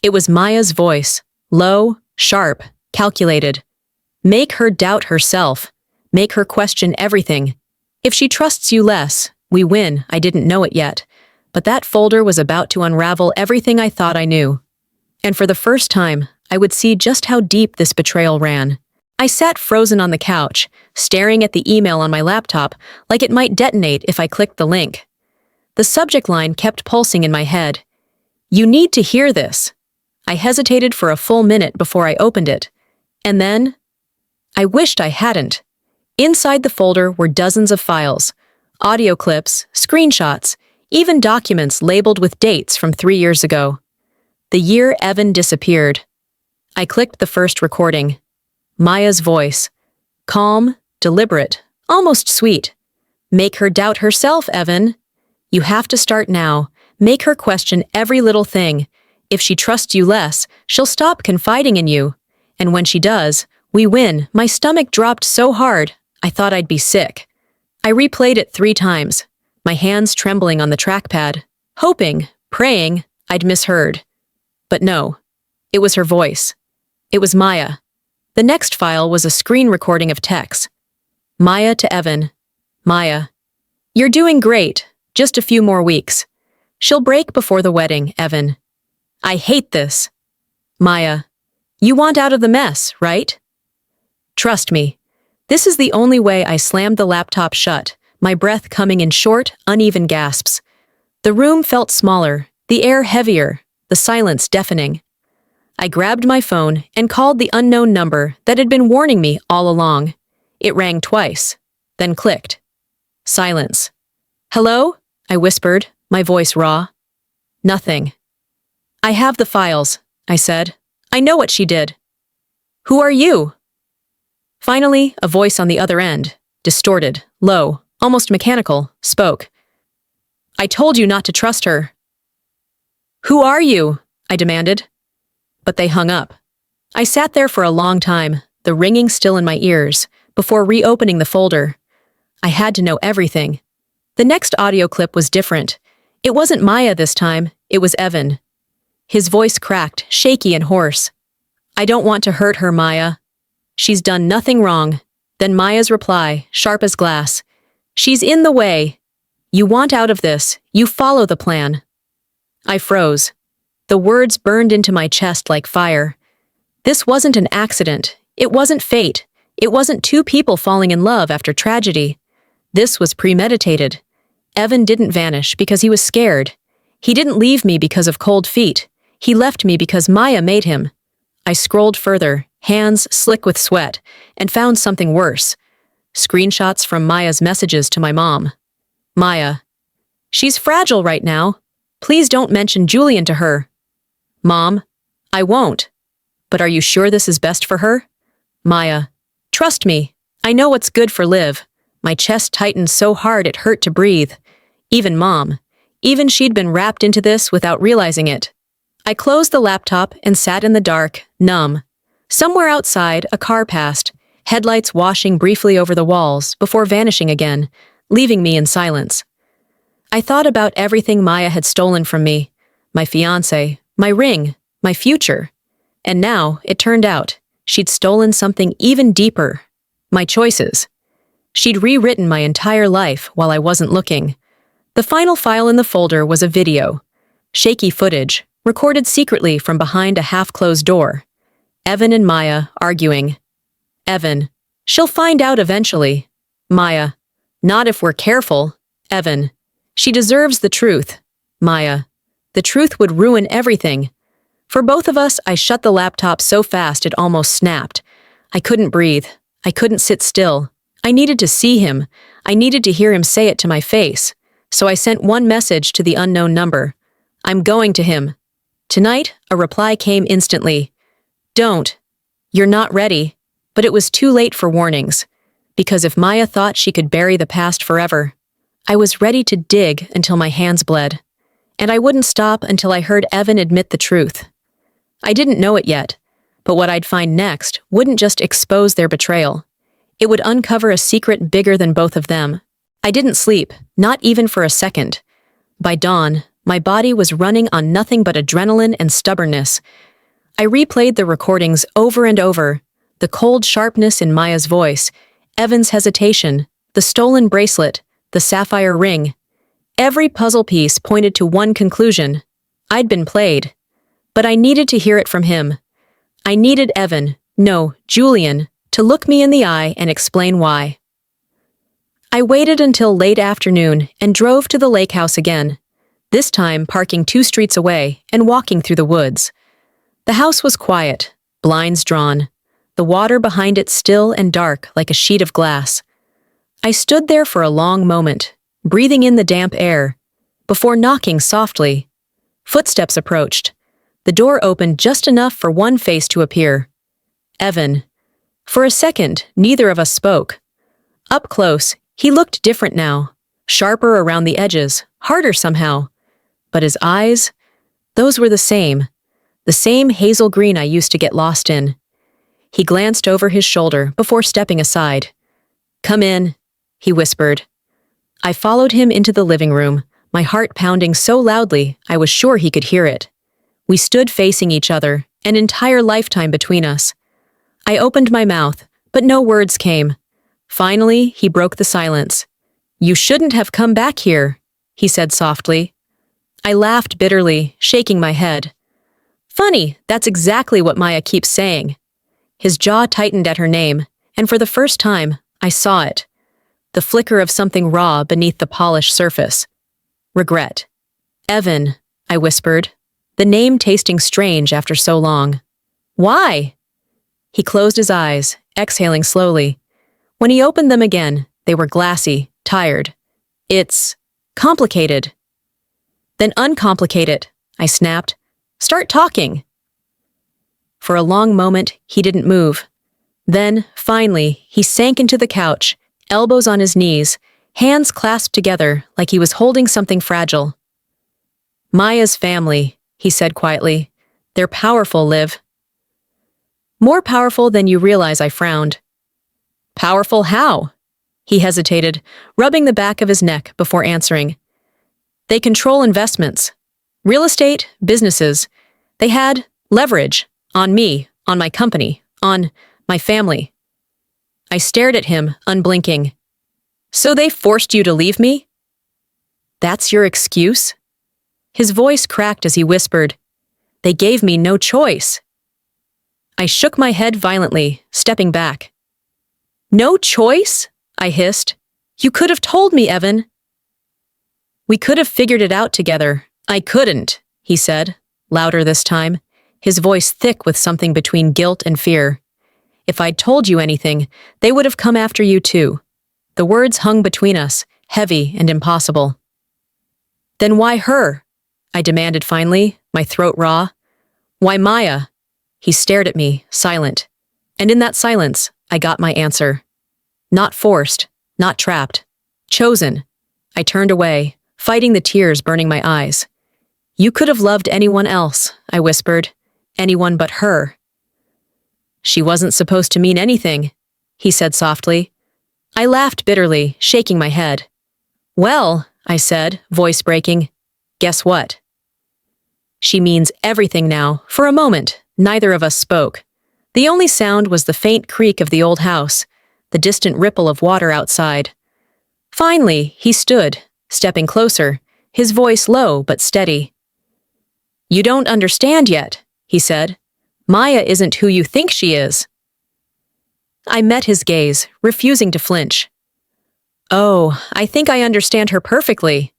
It was Maya's voice, low, sharp, calculated. Make her doubt herself. Make her question everything. If she trusts you less, we win. I didn't know it yet, but that folder was about to unravel everything I thought I knew. And for the first time, I would see just how deep this betrayal ran. I sat frozen on the couch, staring at the email on my laptop like it might detonate if I clicked the link. The subject line kept pulsing in my head. "You need to hear this." I hesitated for a full minute before I opened it. And then, I wished I hadn't. Inside the folder were dozens of files, audio clips, screenshots, even documents labeled with dates from 3 years ago. The year Evan disappeared. I clicked the first recording. Maya's voice. Calm, deliberate, almost sweet. "Make her doubt herself, Evan. You have to start now. Make her question every little thing. If she trusts you less, she'll stop confiding in you. And when she does, we win." My stomach dropped so hard, I thought I'd be sick. I replayed it 3 times, my hands trembling on the trackpad, hoping, praying, I'd misheard. But no, it was her voice. It was Maya. The next file was a screen recording of text. Maya to Evan. Maya. "You're doing great. Just a few more weeks. She'll break before the wedding, Evan. I hate this." Maya. "You want out of the mess, right?" Trust me. This is the only way. I slammed the laptop shut, my breath coming in short, uneven gasps. The room felt smaller, the air heavier, the silence deafening. I grabbed my phone and called the unknown number that had been warning me all along. It rang twice, then clicked. Silence. "Hello?" I whispered, my voice raw. Nothing. "I have the files," I said. "I know what she did." "Who are you?" Finally, a voice on the other end, distorted, low, almost mechanical, spoke. "I told you not to trust her." "Who are you?" I demanded. But they hung up. I sat there for a long time, the ringing still in my ears, before reopening the folder. I had to know everything. The next audio clip was different. It wasn't Maya this time, it was Evan. His voice cracked, shaky and hoarse. "I don't want to hurt her, Maya. She's done nothing wrong." Then Maya's reply, sharp as glass. "She's in the way. You want out of this. You follow the plan." I froze. The words burned into my chest like fire. This wasn't an accident. It wasn't fate. It wasn't 2 people falling in love after tragedy. This was premeditated. Evan didn't vanish because he was scared. He didn't leave me because of cold feet. He left me because Maya made him. I scrolled further, hands slick with sweat, and found something worse. Screenshots from Maya's messages to my mom. Maya. "She's fragile right now. Please don't mention Julian to her." Mom. "I won't. But are you sure this is best for her?" Maya. "Trust me. I know what's good for Liv." My chest tightened so hard it hurt to breathe. Even Mom. Even she'd been wrapped into this without realizing it. I closed the laptop and sat in the dark, numb. Somewhere outside, a car passed, headlights washing briefly over the walls before vanishing again, leaving me in silence. I thought about everything Maya had stolen from me. My fiancé, my ring, my future. And now, it turned out, she'd stolen something even deeper. My choices. She'd rewritten my entire life while I wasn't looking. The final file in the folder was a video. Shaky footage, recorded secretly from behind a half-closed door. Evan and Maya arguing. Evan. "She'll find out eventually." Maya. "Not if we're careful." Evan. She deserves the truth. Maya. The truth would ruin everything. For both of us, I shut the laptop so fast it almost snapped. I couldn't breathe. I couldn't sit still. I needed to see him. I needed to hear him say it to my face. So I sent one message to the unknown number. I'm going to him. Tonight, a reply came instantly. Don't. You're not ready. But it was too late for warnings. Because if Maya thought she could bury the past forever, I was ready to dig until my hands bled. And I wouldn't stop until I heard Evan admit the truth. I didn't know it yet, but what I'd find next wouldn't just expose their betrayal. It would uncover a secret bigger than both of them. I didn't sleep, not even for a second. By dawn, my body was running on nothing but adrenaline and stubbornness. I replayed the recordings over and over, the cold sharpness in Maya's voice, Evan's hesitation, the stolen bracelet, the sapphire ring. Every puzzle piece pointed to one conclusion. I'd been played. But I needed to hear it from him. I needed Evan, no, Julian, to look me in the eye and explain why. I waited until late afternoon and drove to the lake house again, this time parking 2 streets away and walking through the woods. The house was quiet, blinds drawn, the water behind it still and dark like a sheet of glass. I stood there for a long moment, breathing in the damp air, before knocking softly. Footsteps approached. The door opened just enough for one face to appear. Evan. For a second, neither of us spoke. Up close, he looked different now, sharper around the edges, harder somehow. But his eyes, those were the same hazel green I used to get lost in. He glanced over his shoulder before stepping aside. Come in, he whispered. I followed him into the living room, my heart pounding so loudly I was sure he could hear it. We stood facing each other, an entire lifetime between us. I opened my mouth, but no words came. Finally, he broke the silence. You shouldn't have come back here, he said softly. I laughed bitterly, shaking my head. Funny, that's exactly what Maya keeps saying. His jaw tightened at her name, and for the first time, I saw it. The flicker of something raw beneath the polished surface. Regret. Evan, I whispered, the name tasting strange after so long. Why? He closed his eyes, exhaling slowly. When he opened them again, they were glassy, tired. It's complicated. Then uncomplicate it, I snapped. Start talking. For a long moment, he didn't move. Then, finally, he sank into the couch, elbows on his knees, hands clasped together like he was holding something fragile. Maya's family, he said quietly. They're powerful, Liv. More powerful than you realize, I frowned. Powerful how? He hesitated, rubbing the back of his neck before answering. They control investments. Real estate, businesses. They had leverage on me, on my company, on my family. I stared at him, unblinking. So they forced you to leave me? That's your excuse? His voice cracked as he whispered. They gave me no choice. I shook my head violently, stepping back. No choice? I hissed. You could have told me, Evan. We could have figured it out together. I couldn't, he said, louder this time, his voice thick with something between guilt and fear. If I'd told you anything, they would have come after you too. The words hung between us, heavy and impossible. Then why her? I demanded finally, my throat raw. Why Maya? He stared at me, silent. And in that silence, I got my answer. Not forced, not trapped. Chosen. I turned away, fighting the tears burning my eyes. You could have loved anyone else, I whispered. Anyone but her. She wasn't supposed to mean anything, he said softly. I laughed bitterly, shaking my head. Well, I said, voice breaking, guess what? She means everything now. For a moment, neither of us spoke. The only sound was the faint creak of the old house, the distant ripple of water outside. Finally, he stood, stepping closer, his voice low but steady. You don't understand yet, he said. Maya isn't who you think she is. I met his gaze, refusing to flinch. Oh, I think I understand her perfectly.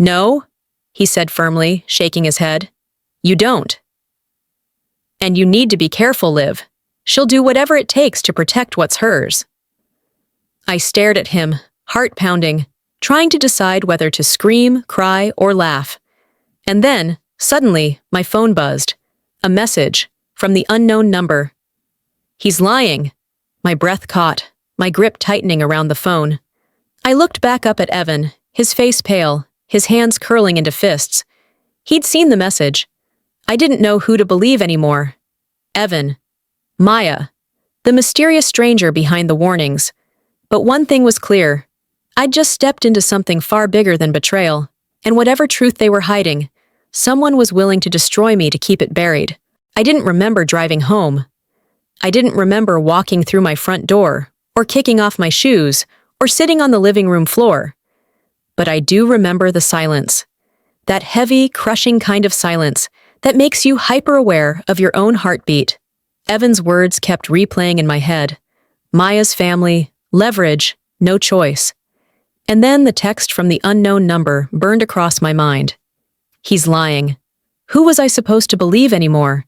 No, he said firmly, shaking his head. You don't. And you need to be careful, Liv. She'll do whatever it takes to protect what's hers. I stared at him, heart pounding, trying to decide whether to scream, cry, or laugh. And then, suddenly, my phone buzzed. A message from the unknown number. He's lying. My breath caught, my grip tightening around the phone. I looked back up at Evan, his face pale, his hands curling into fists. He'd seen the message. I didn't know who to believe anymore. Evan. Maya. The mysterious stranger behind the warnings. But one thing was clear. I'd just stepped into something far bigger than betrayal, and whatever truth they were hiding, someone was willing to destroy me to keep it buried. I didn't remember driving home. I didn't remember walking through my front door, or kicking off my shoes, or sitting on the living room floor. But I do remember the silence. That heavy, crushing kind of silence that makes you hyper-aware of your own heartbeat. Evan's words kept replaying in my head. Maya's family, leverage, no choice. And then the text from the unknown number burned across my mind. He's lying. Who was I supposed to believe anymore?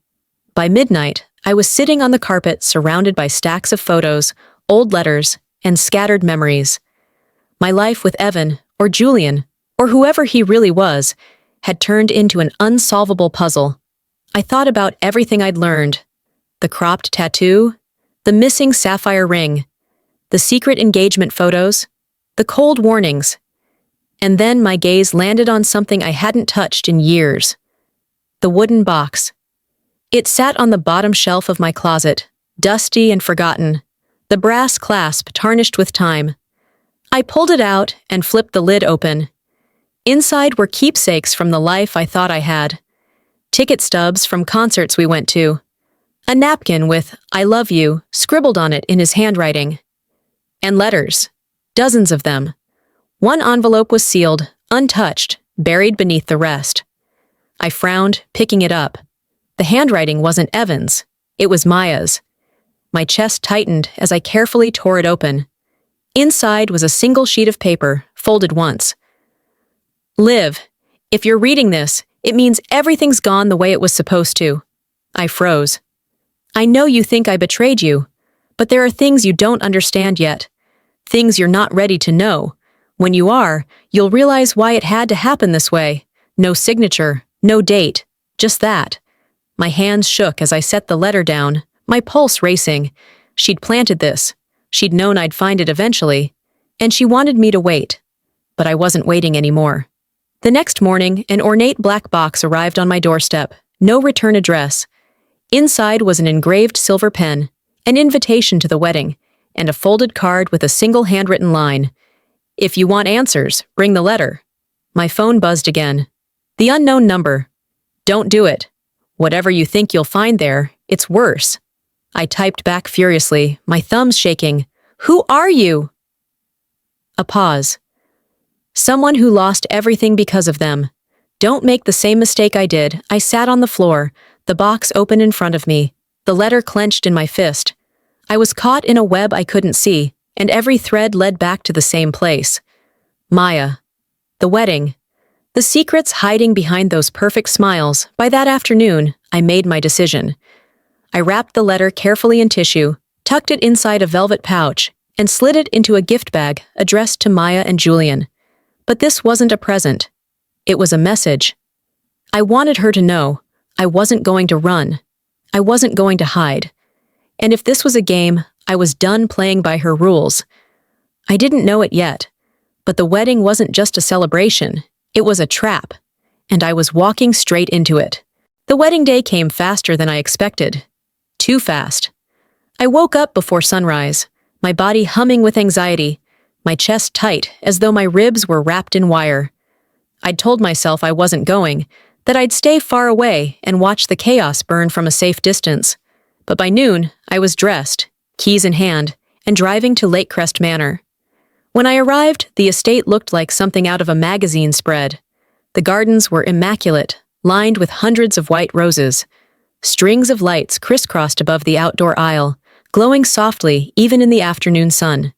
By midnight, I was sitting on the carpet surrounded by stacks of photos, old letters, and scattered memories. My life with Evan, or Julian, or whoever he really was, had turned into an unsolvable puzzle. I thought about everything I'd learned. The cropped tattoo, the missing sapphire ring, the secret engagement photos, the cold warnings. And then my gaze landed on something I hadn't touched in years. The wooden box. It sat on the bottom shelf of my closet, dusty and forgotten, the brass clasp tarnished with time. I pulled it out and flipped the lid open. Inside were keepsakes from the life I thought I had. Ticket stubs from concerts we went to. A napkin with "I love you" scribbled on it in his handwriting. And letters. Dozens of them. One envelope was sealed, untouched, buried beneath the rest. I frowned, picking it up. The handwriting wasn't Evan's. It was Maya's. My chest tightened as I carefully tore it open. Inside was a single sheet of paper, folded once. Liv, if you're reading this, it means everything's gone the way it was supposed to. I froze. I know you think I betrayed you, but there are things you don't understand yet. Things you're not ready to know. When you are, you'll realize why it had to happen this way. No signature, no date, just that. My hands shook as I set the letter down, my pulse racing. She'd planted this. She'd known I'd find it eventually. And she wanted me to wait. But I wasn't waiting anymore. The next morning, an ornate black box arrived on my doorstep. No return address. Inside was an engraved silver pen, an invitation to the wedding, and a folded card with a single handwritten line. If you want answers, bring the letter. My phone buzzed again. The unknown number. Don't do it. Whatever you think you'll find there, it's worse. I typed back furiously, my thumbs shaking. Who are you? A pause. Someone who lost everything because of them. Don't make the same mistake I did. I sat on the floor, the box open in front of me, the letter clenched in my fist. I was caught in a web I couldn't see, and every thread led back to the same place. Maya. The wedding. The secrets hiding behind those perfect smiles. By that afternoon, I made my decision. I wrapped the letter carefully in tissue, tucked it inside a velvet pouch, and slid it into a gift bag addressed to Maya and Julian. But this wasn't a present. It was a message. I wanted her to know. I wasn't going to run. I wasn't going to hide. And if this was a game, I was done playing by her rules. I didn't know it yet, but the wedding wasn't just a celebration. It was a trap, and I was walking straight into it. The wedding day came faster than I expected. Too fast. I woke up before sunrise, my body humming with anxiety, my chest tight as though my ribs were wrapped in wire. I'd told myself I wasn't going, that I'd stay far away and watch the chaos burn from a safe distance. But by noon, I was dressed, keys in hand, and driving to Lake Crest Manor. When I arrived, the estate looked like something out of a magazine spread. The gardens were immaculate, lined with hundreds of white roses. Strings of lights crisscrossed above the outdoor aisle, glowing softly even in the afternoon sun.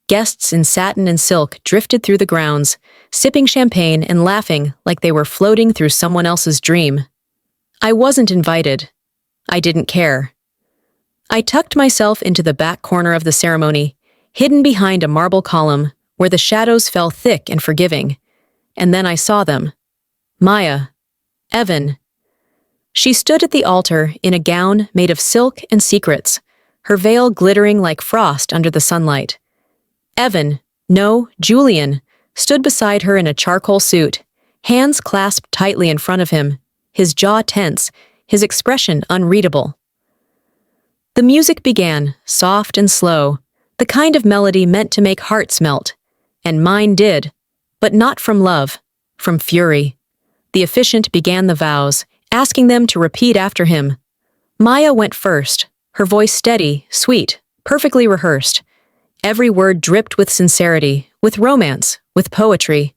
Guests in satin and silk drifted through the grounds, sipping champagne and laughing like they were floating through someone else's dream. I wasn't invited. I didn't care. I tucked myself into the back corner of the ceremony, hidden behind a marble column where the shadows fell thick and forgiving. And then I saw them. Maya. Evan. She stood at the altar in a gown made of silk and secrets, her veil glittering like frost under the sunlight. Evan, no, Julian, stood beside her in a charcoal suit, hands clasped tightly in front of him, his jaw tense, his expression unreadable. The music began, soft and slow, the kind of melody meant to make hearts melt, and mine did, but not from love, from fury. The officiant began the vows, asking them to repeat after him. Maya went first, her voice steady, sweet, perfectly rehearsed. Every word dripped with sincerity, with romance, with poetry,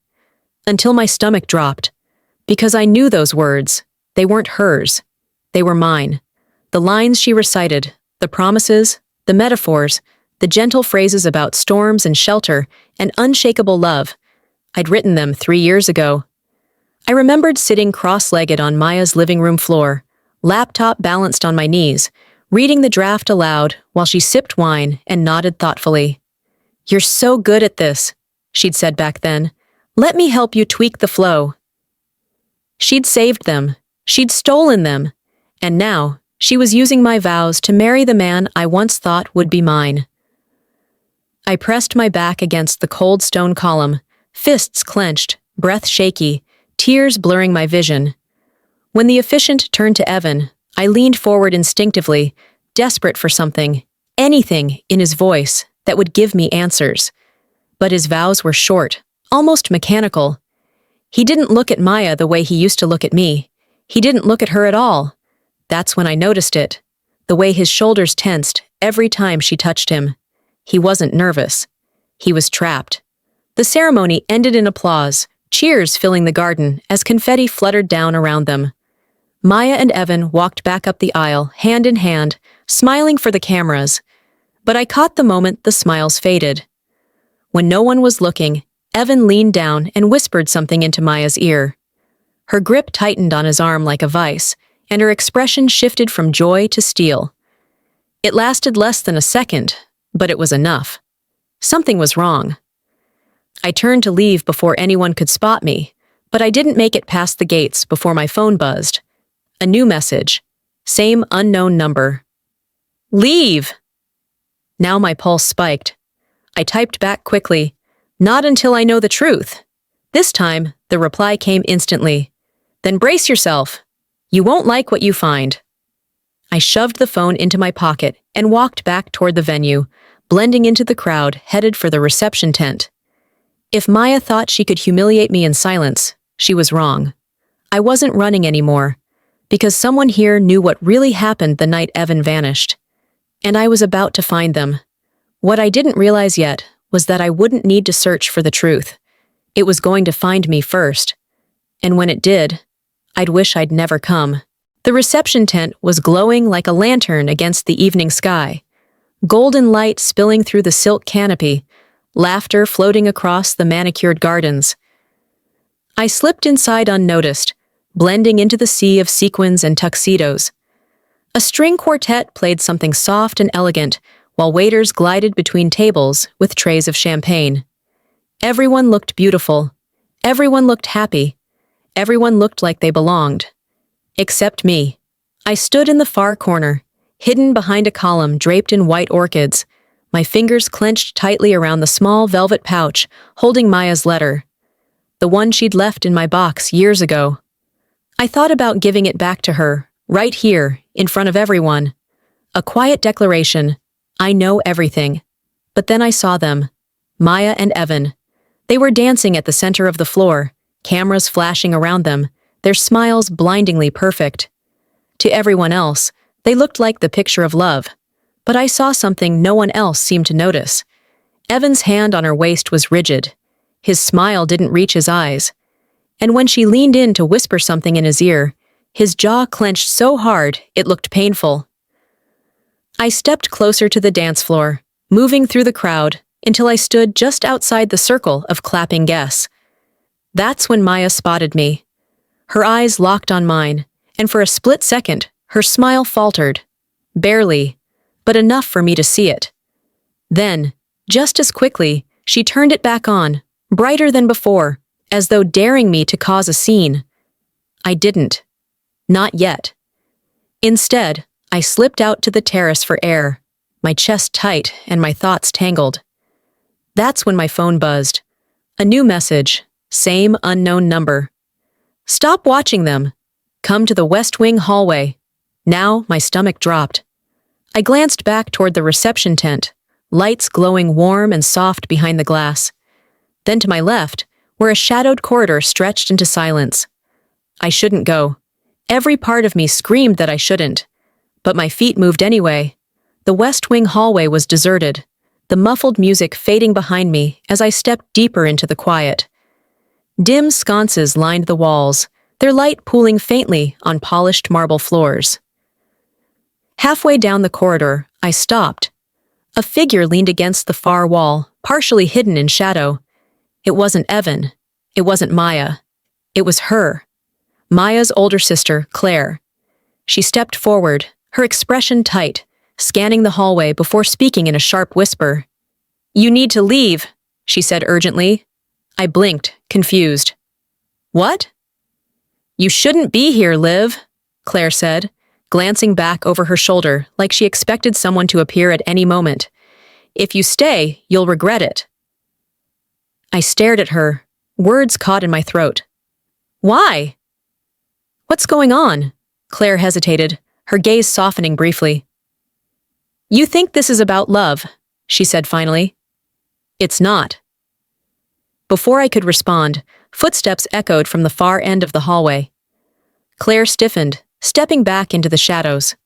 until my stomach dropped, because I knew those words. They weren't hers. They were mine. The lines she recited, the promises, the metaphors, the gentle phrases about storms and shelter and unshakable love. I'd written them 3 years ago. I remembered sitting cross-legged on Maya's living room floor, laptop balanced on my knees, reading the draft aloud while she sipped wine and nodded thoughtfully. "You're so good at this," she'd said back then. "Let me help you tweak the flow." She'd saved them. She'd stolen them. And now, she was using my vows to marry the man I once thought would be mine. I pressed my back against the cold stone column, fists clenched, breath shaky, tears blurring my vision. When the officiant turned to Evan, I leaned forward instinctively, desperate for something, anything in his voice that would give me answers. But his vows were short, almost mechanical. He didn't look at Maya the way he used to look at me. He didn't look at her at all. That's when I noticed it, the way his shoulders tensed every time she touched him. He wasn't nervous. He was trapped. The ceremony ended in applause, cheers filling the garden as confetti fluttered down around them. Maya and Evan walked back up the aisle, hand in hand, smiling for the cameras. But I caught the moment the smiles faded. When no one was looking, Evan leaned down and whispered something into Maya's ear. Her grip tightened on his arm like a vice, and her expression shifted from joy to steel. It lasted less than a second, but it was enough. Something was wrong. I turned to leave before anyone could spot me, but I didn't make it past the gates before my phone buzzed. A new message. Same unknown number. "Leave!" Now my pulse spiked. I typed back quickly. "Not until I know the truth." This time, the reply came instantly. "Then brace yourself. You won't like what you find." I shoved the phone into my pocket and walked back toward the venue, blending into the crowd headed for the reception tent. If Maya thought she could humiliate me in silence, she was wrong. I wasn't running anymore, because someone here knew what really happened the night Evan vanished. And I was about to find them. What I didn't realize yet was that I wouldn't need to search for the truth. It was going to find me first. And when it did, I'd wish I'd never come. The reception tent was glowing like a lantern against the evening sky, golden light spilling through the silk canopy, laughter floating across the manicured gardens. I slipped inside unnoticed, blending into the sea of sequins and tuxedos. A string quartet played something soft and elegant, while waiters glided between tables with trays of champagne. Everyone looked beautiful. Everyone looked happy. Everyone looked like they belonged. Except me. I stood in the far corner, hidden behind a column draped in white orchids, my fingers clenched tightly around the small velvet pouch holding Maya's letter, the one she'd left in my box years ago. I thought about giving it back to her, right here, in front of everyone. A quiet declaration, I know everything. But then I saw them, Maya and Evan. They were dancing at the center of the floor, cameras flashing around them, their smiles blindingly perfect. To everyone else, they looked like the picture of love. But I saw something no one else seemed to notice. Evan's hand on her waist was rigid. His smile didn't reach his eyes. And when she leaned in to whisper something in his ear, his jaw clenched so hard it looked painful. I stepped closer to the dance floor, moving through the crowd, until I stood just outside the circle of clapping guests. That's when Maya spotted me. Her eyes locked on mine, and for a split second, her smile faltered. Barely, but enough for me to see it. Then, just as quickly, she turned it back on, brighter than before, as though daring me to cause a scene. I didn't. Not yet. Instead, I slipped out to the terrace for air, my chest tight and my thoughts tangled. That's when my phone buzzed. A new message, same unknown number. Stop watching them. Come to the West Wing hallway. Now my stomach dropped. I glanced back toward the reception tent, lights glowing warm and soft behind the glass. Then to my left, where a shadowed corridor stretched into silence. I shouldn't go. Every part of me screamed that I shouldn't. But my feet moved anyway. The West Wing hallway was deserted, the muffled music fading behind me as I stepped deeper into the quiet. Dim sconces lined the walls, their light pooling faintly on polished marble floors. Halfway down the corridor, I stopped. A figure leaned against the far wall, partially hidden in shadow. It wasn't Evan. It wasn't Maya. It was her. Maya's older sister, Claire. She stepped forward, her expression tight, scanning the hallway before speaking in a sharp whisper. "You need to leave," she said urgently. I blinked, confused. "What?" "You shouldn't be here, Liv," Claire said, glancing back over her shoulder like she expected someone to appear at any moment. "If you stay, you'll regret it." I stared at her, words caught in my throat. "Why?" "What's going on?" Claire hesitated, her gaze softening briefly. "You think this is about love," she said finally. "It's not." Before I could respond, footsteps echoed from the far end of the hallway. Claire stiffened, stepping back into the shadows.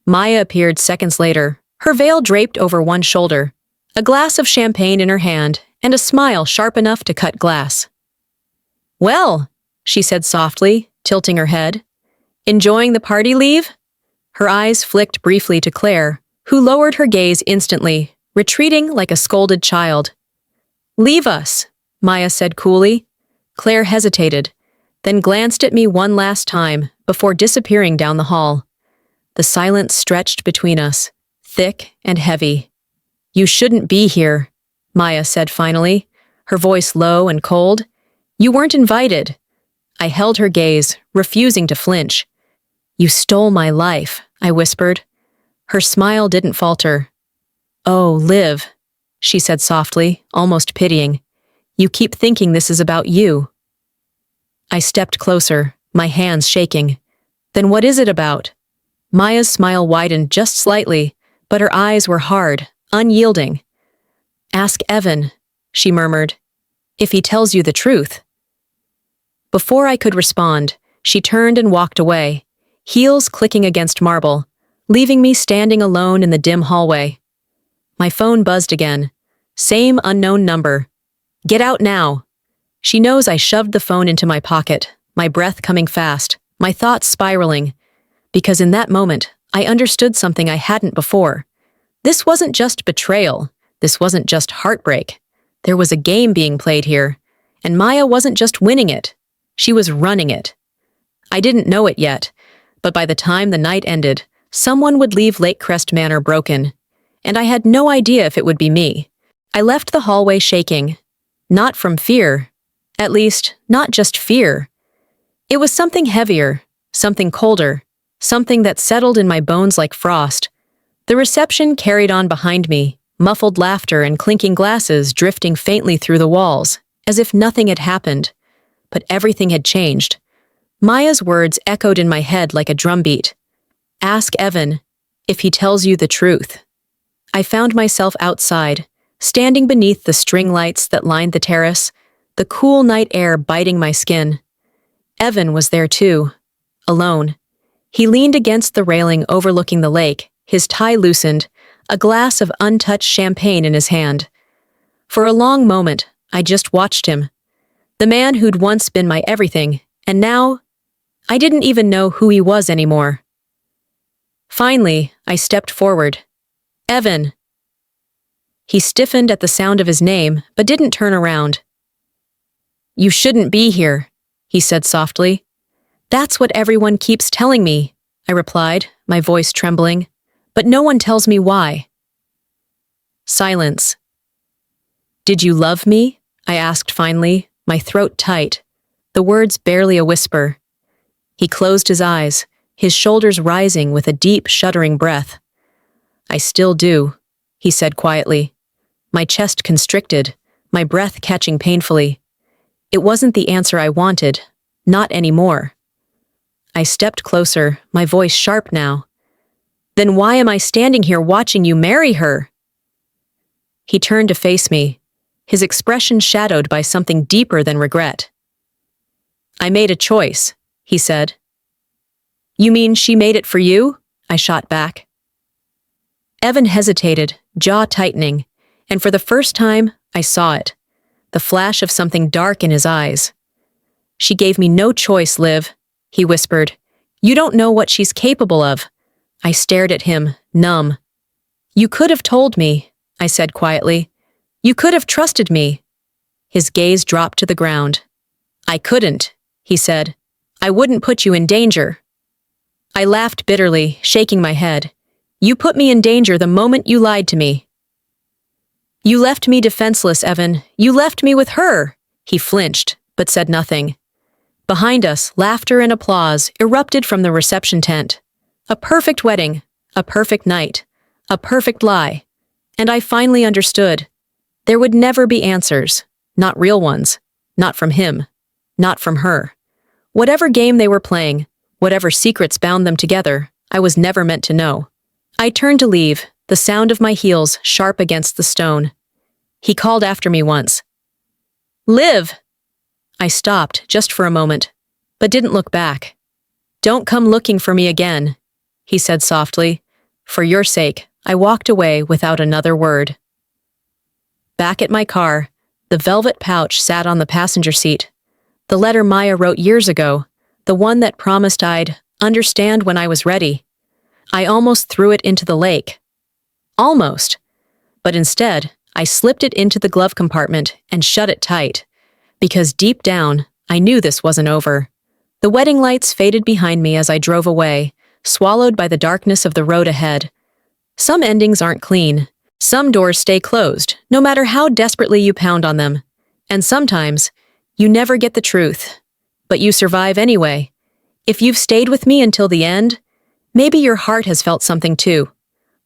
Maya appeared seconds later, her veil draped over one shoulder, a glass of champagne in her hand, and a smile sharp enough to cut glass. "Well," she said softly, tilting her head. "Enjoying the party, Liv?" Her eyes flicked briefly to Claire, who lowered her gaze instantly, retreating like a scolded child. "Leave us," Maya said coolly. Claire hesitated, then glanced at me one last time before disappearing down the hall. The silence stretched between us, thick and heavy. "You shouldn't be here," Maya said finally, her voice low and cold. "You weren't invited." I held her gaze, refusing to flinch. "You stole my life," I whispered. Her smile didn't falter. "Oh, Liv," she said softly, almost pitying. "You keep thinking this is about you." I stepped closer, my hands shaking. "Then what is it about?" Maya's smile widened just slightly, but her eyes were hard, unyielding. "Ask Evan," she murmured, "if he tells you the truth." Before I could respond, she turned and walked away, heels clicking against marble, leaving me standing alone in the dim hallway. My phone buzzed again. Same unknown number. "Get out now." She knows I shoved the phone into my pocket, my breath coming fast, my thoughts spiraling. Because in that moment, I understood something I hadn't before. This wasn't just betrayal. This wasn't just heartbreak. There was a game being played here, and Maya wasn't just winning it. She was running it. I didn't know it yet, but by the time the night ended, someone would leave Lake Crest Manor broken, and I had no idea if it would be me. I left the hallway shaking. Not from fear. At least, not just fear. It was something heavier, something colder, something that settled in my bones like frost. The reception carried on behind me, muffled laughter and clinking glasses drifting faintly through the walls, as if nothing had happened. But everything had changed. Maya's words echoed in my head like a drumbeat. "Ask Evan, if he tells you the truth." I found myself outside, standing beneath the string lights that lined the terrace, the cool night air biting my skin. Evan was there too, alone. He leaned against the railing overlooking the lake, his tie loosened, a glass of untouched champagne in his hand. For a long moment, I just watched him. The man who'd once been my everything, and now, I didn't even know who he was anymore. Finally, I stepped forward. "Evan." He stiffened at the sound of his name, but didn't turn around. "You shouldn't be here," he said softly. "That's what everyone keeps telling me," I replied, my voice trembling. "But no one tells me why." Silence. "Did you love me?" I asked finally, my throat tight, the words barely a whisper. He closed his eyes, his shoulders rising with a deep, shuddering breath. "I still do," he said quietly. My chest constricted, my breath catching painfully. It wasn't the answer I wanted, not anymore. I stepped closer, my voice sharp now. "Then why am I standing here watching you marry her?" He turned to face me, his expression shadowed by something deeper than regret. "I made a choice," he said. "You mean she made it for you?" I shot back. Evan hesitated, jaw tightening, and for the first time, I saw it, the flash of something dark in his eyes. "She gave me no choice, Liv," he whispered. "You don't know what she's capable of." I stared at him, numb. "You could have told me," I said quietly. "You could have trusted me." His gaze dropped to the ground. "I couldn't," he said. "I wouldn't put you in danger." I laughed bitterly, shaking my head. "You put me in danger the moment you lied to me." "You left me defenseless, Evan. You left me with her." He flinched, but said nothing. Behind us, laughter and applause erupted from the reception tent. A perfect wedding, a perfect night, a perfect lie. And I finally understood. There would never be answers, not real ones, not from him, not from her. Whatever game they were playing, whatever secrets bound them together, I was never meant to know. I turned to leave, the sound of my heels sharp against the stone. He called after me once. "Liv!" I stopped just for a moment, but didn't look back. "Don't come looking for me again," he said softly. For your sake, I walked away without another word. Back at my car, the velvet pouch sat on the passenger seat. The letter Maya wrote years ago, the one that promised I'd understand when I was ready. I almost threw it into the lake. Almost. But instead, I slipped it into the glove compartment and shut it tight. Because deep down, I knew this wasn't over. The wedding lights faded behind me as I drove away, swallowed by the darkness of the road ahead. Some endings aren't clean. Some doors stay closed, no matter how desperately you pound on them. And sometimes, you never get the truth. But you survive anyway. If you've stayed with me until the end, maybe your heart has felt something too.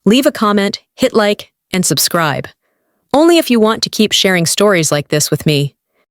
Leave a comment, hit like, and subscribe. Only if you want to keep sharing stories like this with me.